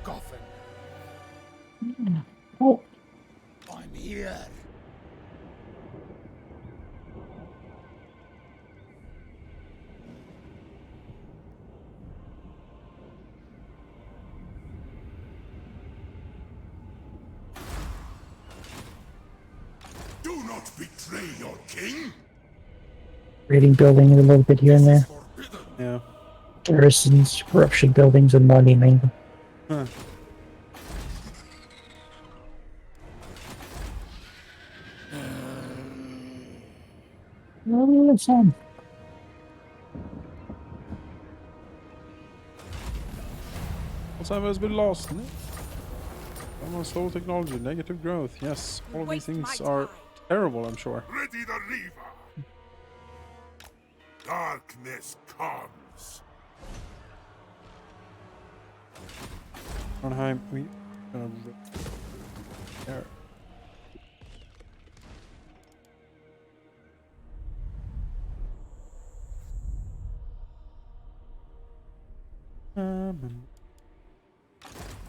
coffin. Oh, I'm here. do not betray your king. raiding building a little bit here and there. Forbidden. Yeah. Garrisons, corruption buildings, and money mainly. Huh. Oh, some. Alzheimer's been lost. Almost slow technology, negative growth. Yes, all of these Waste my things are time. terrible, I'm sure. Ready the reaver. Darkness comes. Arnheim, we there.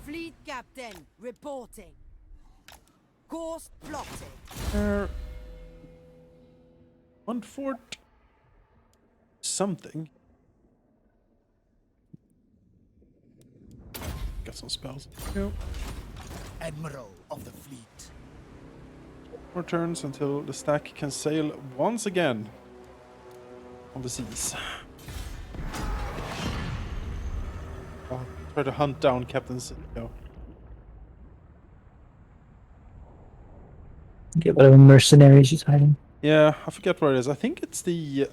Fleet captain reporting. Course plotted. There. One fort. Something. Got some spells. Yep. Admiral of the fleet. More turns until the stack can sail once again on the seas. I'll try to hunt down Captain Silvio. Get whatever mercenaries he's hiding. Yeah, I forget where it is. I think it's the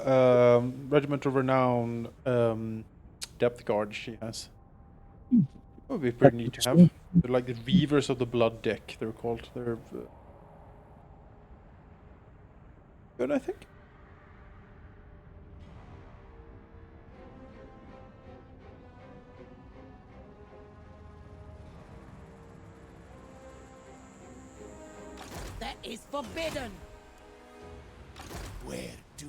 Regiment of Renown depth guard she has. That would be pretty neat to have. They're like the Weavers of the Blood deck, they're called. They're good, I think. That is forbidden. Where to?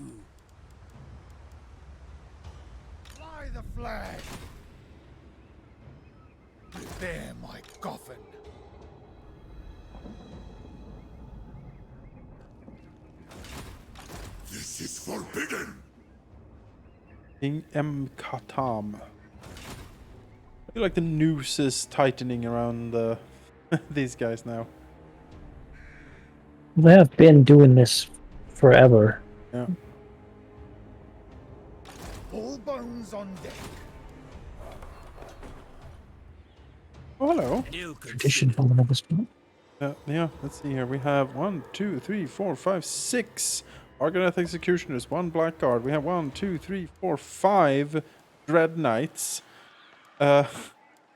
Fly the flag. Prepare my coffin. This is forbidden. King M. Katam. I feel like the noose is tightening around these guys now. They have been doing this forever. Yeah. All bones on deck. Oh, hello. Tradition from another spot. Yeah, let's see here. We have 1, 2, 3, 4, 5, 6 Argonath Executioners, 1 Blackguard. We have 1, 2, 3, 4, 5 Dread Knights, 1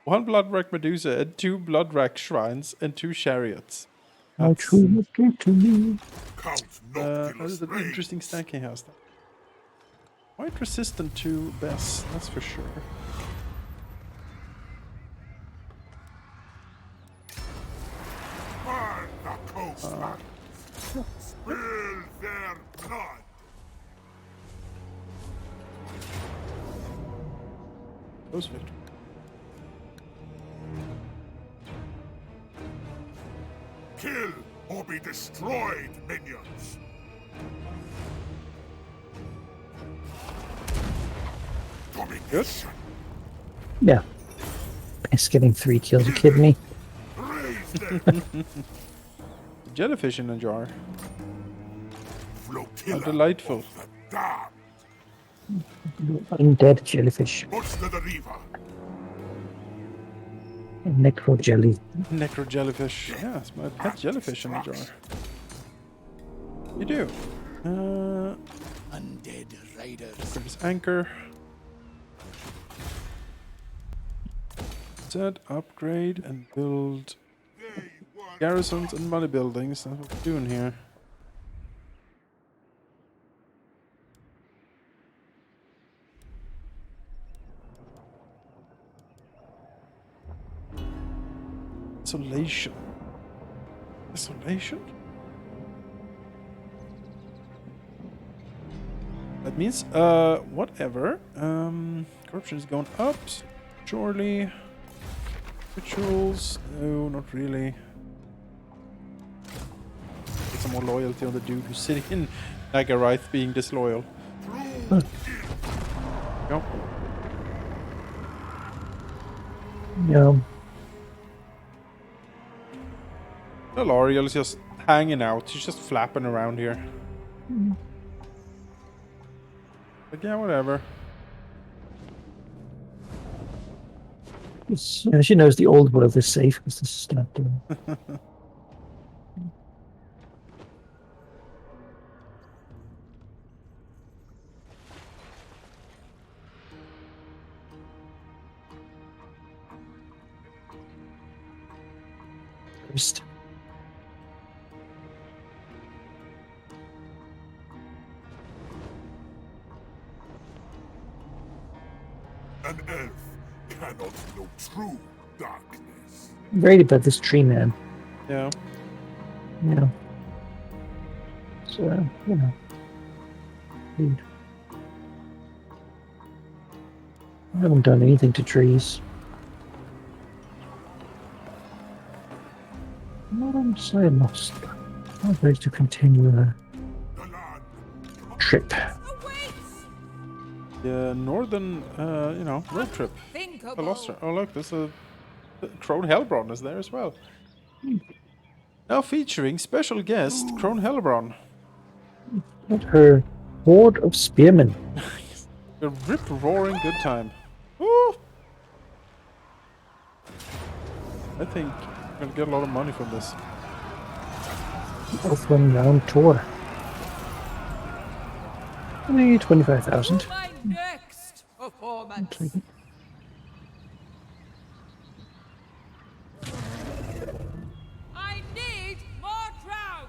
Bloodwrack Medusa, and 2 Bloodwrack Shrines, and 2 Chariots. How That's, true it came to me. Count that Noctilus is an reigns. interesting stacking house. Quite resistant to Bess, that's for sure. Burn the coastlands. Spill their blood. Those victory. Kill or be destroyed, minions. Domination. Yeah. It's getting 3 kills. You kidding me? Raise them. Jellyfish in a jar. Flotilla How delightful. of the damned. Undead jellyfish. What's the river? Necro jelly. Necro jellyfish. Yeah, it's my pet jellyfish in a jar. You do. Undead raiders. There's anchor. Set, upgrade, and build garrisons and money buildings. That's what we're doing here. Isolation. Isolation? That means, whatever. Corruption is going up. Surely. Rituals. No, not really. Get some more loyalty on the dude who's sitting in Nagaryth being disloyal. Go. Yeah. L'Oreal is just hanging out. She's just flapping around here. But yeah, whatever. Yeah, she knows the old world is safe because this is not doing. First. An elf cannot know true darkness. I'm worried about this tree man. Yeah. Yeah. So, you know. Dude. I haven't done anything to trees. So I must. I'm ready to continue the The land trip. The northern, you know, road trip. Thinkable. Velocity. Oh look, there's a Crone Hellbron is there as well. Now featuring special guest Crone Hellbron. Not her horde of spearmen. A rip-roaring good time. Woo! I think I'm gonna get a lot of money from this. Both 1 round tour. Only 25,000. My next performance. I need more crowd.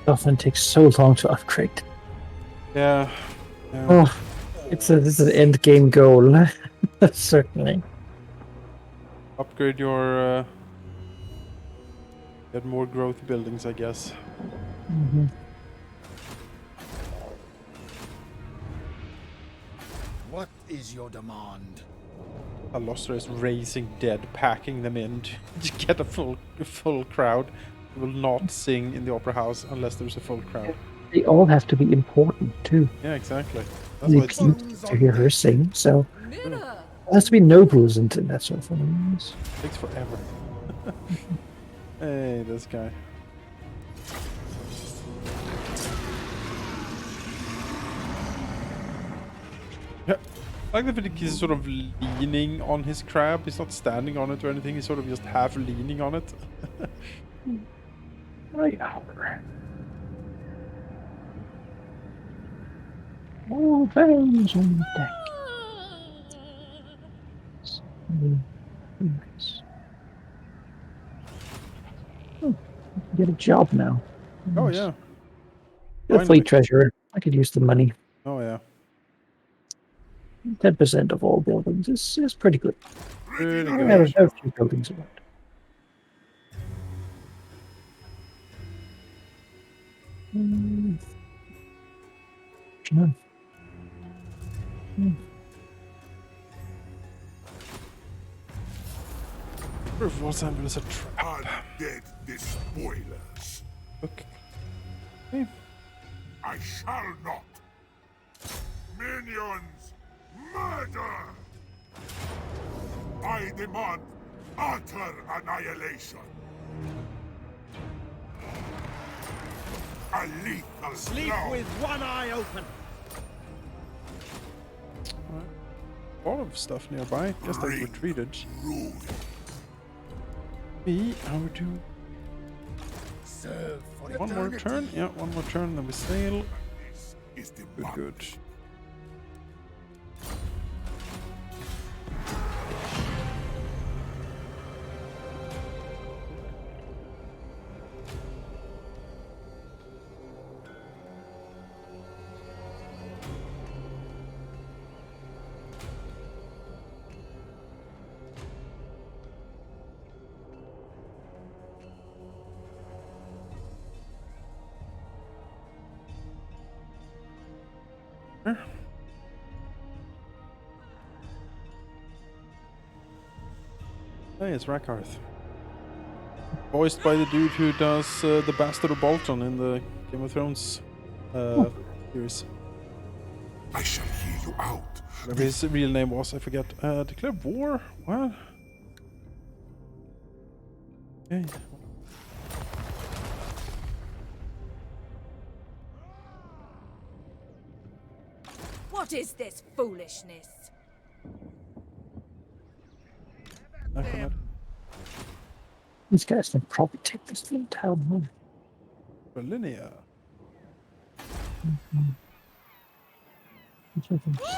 Often takes so long to upgrade. Yeah. Yeah. Oh, this is an end game goal. Certainly. Upgrade your get more growth buildings, I guess. Mm-hmm. What is your demand? Alostra is raising dead, packing them in to get a full crowd. We will not sing in the opera house unless there's a full crowd. They all have to be important too. Yeah, exactly. That's The why it's, people to hear her sing, so Mirror. it has to be nobles and that sort of thing. takes forever. Hey, this guy. Yeah. I like the fact he's sort of leaning on his crab. He's not standing on it or anything. He's sort of just half leaning on it. Right. All hands on deck. Nice. Oh, I can get a job now. Oh Nice. yeah. Get a Finally. fleet treasurer. I could use the money. Oh yeah. 10% of all buildings is pretty good. Pretty I good. have a few buildings around. No. For example, is a trap. Undead despoilers. Okay. I shall not. Minions, murder! I demand utter annihilation. A lethal Sleep blow. with one eye open. A lot of stuff nearby. Guess they Bring retreated. ruin. Me, I would do Serve for one more eternity. turn. Yeah, one more turn, then we sail. This is the Good, mark. good. Hey, it's Rakarth. Voiced by the dude who does the Bastard of Bolton in the Game of Thrones series. I shall hear you out. Whatever his real name was, I forget. Declare war? What? Okay. What is this foolishness? Nothing yet. These guys can probably take this little town home. Berlinia. Which I think is,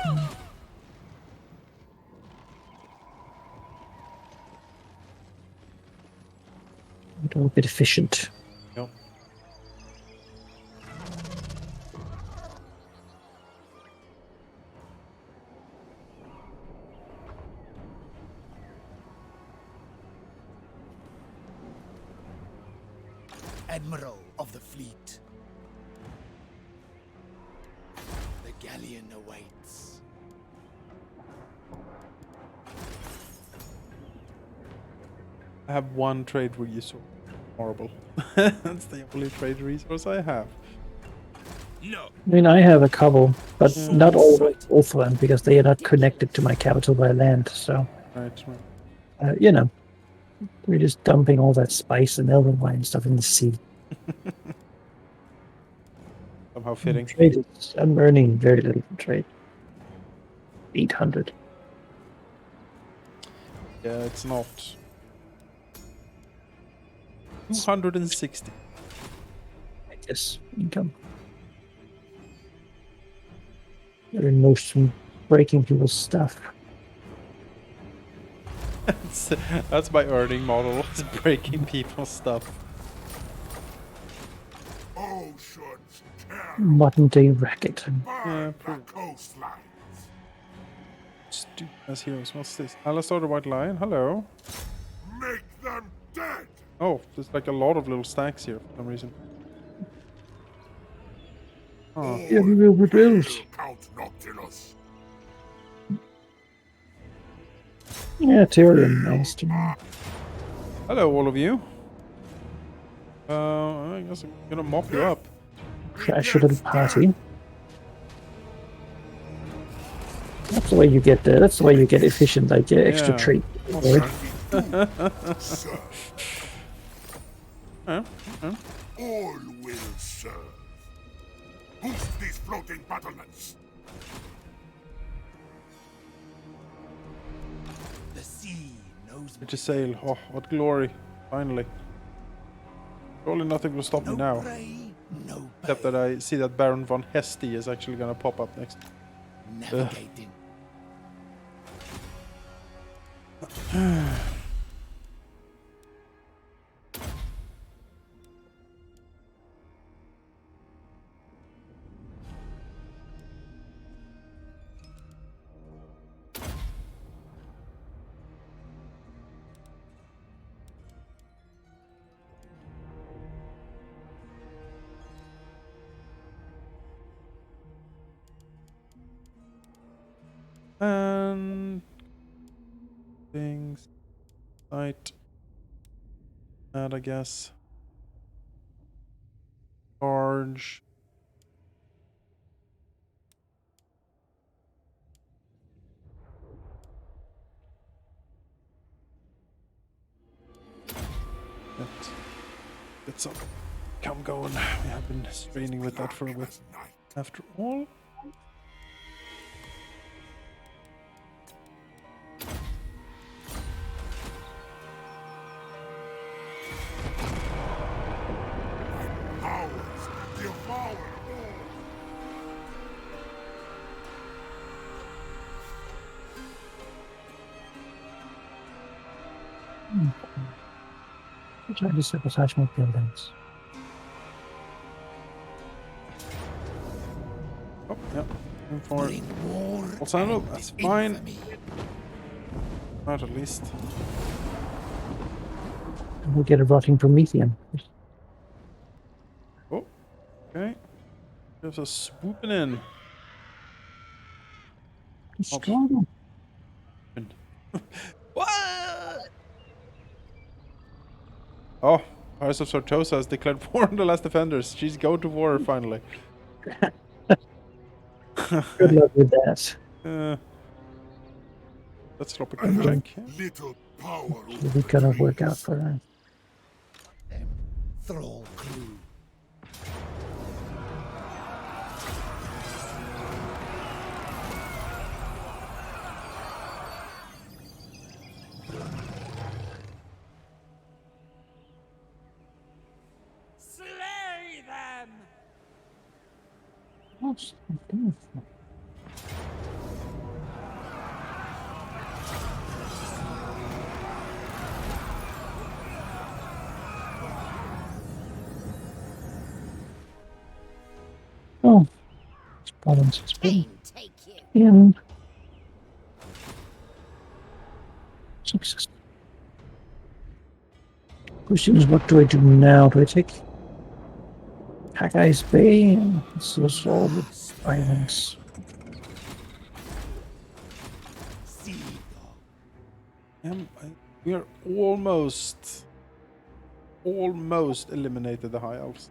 a bit efficient. Yep. Admiral of the fleet. The galleon awaits. I have one trade resource. Horrible. That's the only trade resource I have. No. I mean, I have a couple, but not all the way to Ulthland because they are not connected to my capital by land. So, Right. you know, we're just dumping all that spice and elven wine and stuff in the sea. Somehow fitting. Trade is, I'm earning very little from trade. 800. Yeah, it's not. 260. I guess income. There are most from breaking people's stuff. That's my earning model. It's breaking people's stuff. Oceans carry Modern day racket. burn the pretty- coastlines. Stupid as heroes. What's this? Alastor the White Lion. Hello. Make them dead. Oh, there's like a lot of little stacks here for some reason. Oh, Yeah, we will rebuild. Hail, Count Noctilus. Yeah, Tyrion Master. hello, all of you. I guess I'm gonna mop you up. Crash a little party. That's the way you get there. That's the way you get efficient, like extra Yeah. treat. Serve. All will serve. Boost these floating battlements. knows To sail. Oh, what glory. Finally. Surely nothing will stop me no now. prey, no Except pay. that I see that Baron von Hesti is actually gonna pop up next. Navigating. And things right. And I guess charge. Get some come going. We have been straining with that for a bit. After all. Powers devour all. I'm trying to sabotage my buildings. Oh, yeah. In for Bring war Bolzano, and that's fine. infamy. Not at least. And we'll get a rotting Promethean. Oh, okay. There's a swooping in. Destroy them. What? Oh, Pirates of Sartosa has declared war on the last defenders. She's go to war finally. Good luck with that. Let's drop a Okay. check. Little power We're over gonna trees. work out for her. Them thrall crew. Slay them! What's this? Oh, it's balance has been Pain take you. in. Success. Question is, what do I do now? Do I take Hackey's Bay? This is all the violence. Sea dog. We are almost eliminated the high elves.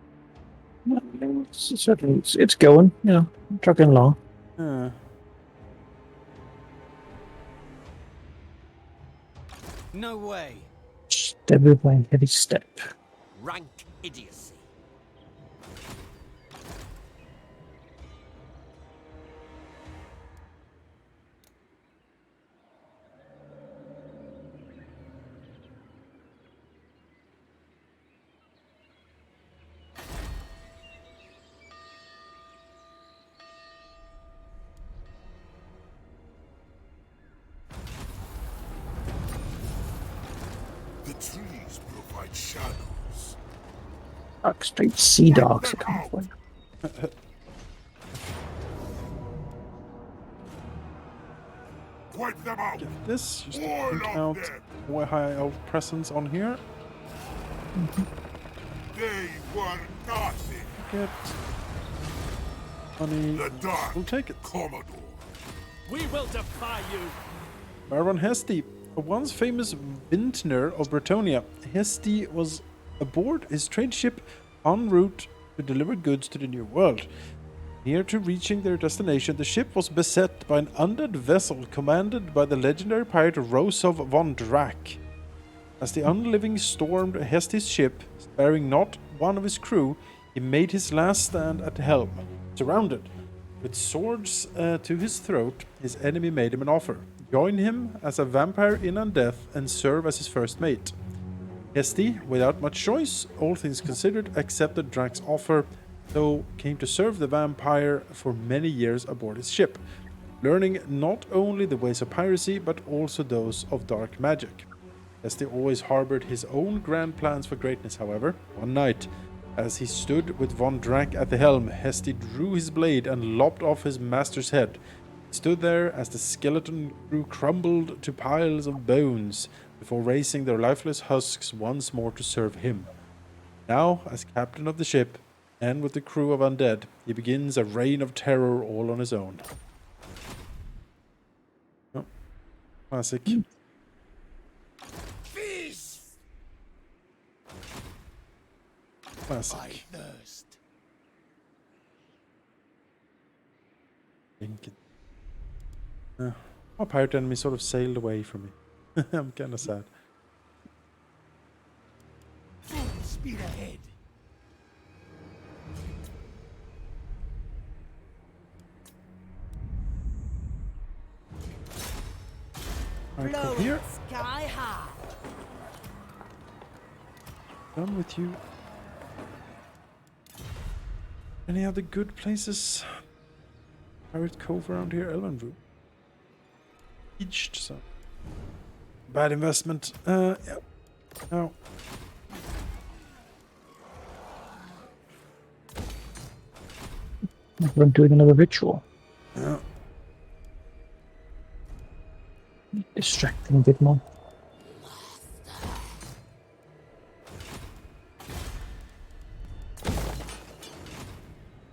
No, certainly, it's going. You know, trucking along. Yeah. No way. Step with my heavy step. Rank idiocy. The trees provide shadows. Dark straight sea dogs are coming for you. Wipe them out. Get this. Just to All point of out them. more high elf presence on here. They were nothing. Get money. The dark We'll take it. Commodore. We will defy you. Baron Hesti, a once famous vintner of Bretonia, Hesti was aboard his trade ship en route to deliver goods to the New World. Near to reaching their destination, the ship was beset by an undead vessel commanded by the legendary pirate Rosov von Drac. As the unliving stormed Hesti's ship, sparing not one of his crew, he made his last stand at the helm. Surrounded, with swords to his throat, his enemy made him an offer. join him as a vampire in undeath and serve as his first mate. Hesti, without much choice, all things considered, accepted Drax's offer, though came to serve the vampire for many years aboard his ship, learning not only the ways of piracy but also those of dark magic. Hesti always harbored his own grand plans for greatness, however. One night, as he stood with von Drac at the helm, Hesti drew his blade and lopped off his master's head. He stood there as the skeleton crew crumbled to piles of bones before raising their lifeless husks once more to serve him. Now, as captain of the ship, and with the crew of undead, he begins a reign of terror all on his own. Oh, classic. Feast! Classic. I thirst. My pirate enemy sort of sailed away from me. I'm kind of sad. Full speed ahead. Alright, come Blowing here. sky high. Done with you. Any other good places? Pirate Cove around here, Elvenroot. Beached, so. Bad investment. Yeah. No. We're doing another ritual. Yeah. Distracting a bit more.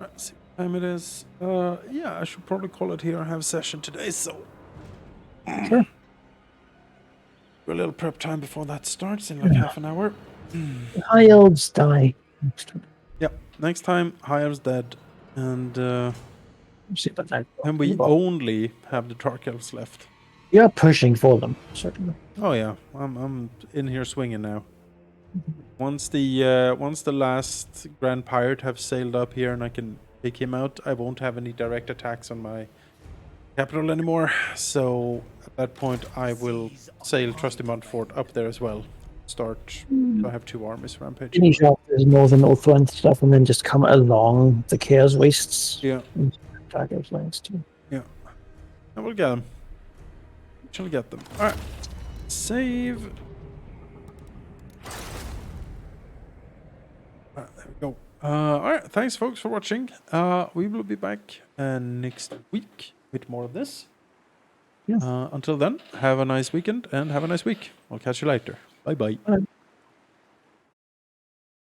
Let's see what time it is. Yeah, I should probably call it here. I have session today, so. Sure. A little prep time before that starts in like half an hour. High elves die. Yep. Next time, High Elves dead, and See about that. then we only have the Dark Elves left. You're pushing for them, certainly. Oh yeah, I'm in here swinging now. Once the last Grand Pirate have sailed up here and I can take him out, I won't have any direct attacks on my capital anymore. So at that point, I will sail Trusty Montfort up there as well. Start. So I have two armies rampaging. Finish off the northern Ulthuan stuff and then just come along the Chaos Wastes. Yeah, Dark Elves lands too. yeah. I will get them. Shall get them. All right. Save. There we go. All right. Thanks, folks, for watching. We will be back next week with more of this. Yes. Until then, have a nice weekend and have a nice week. I'll catch you later. Bye bye. Bye.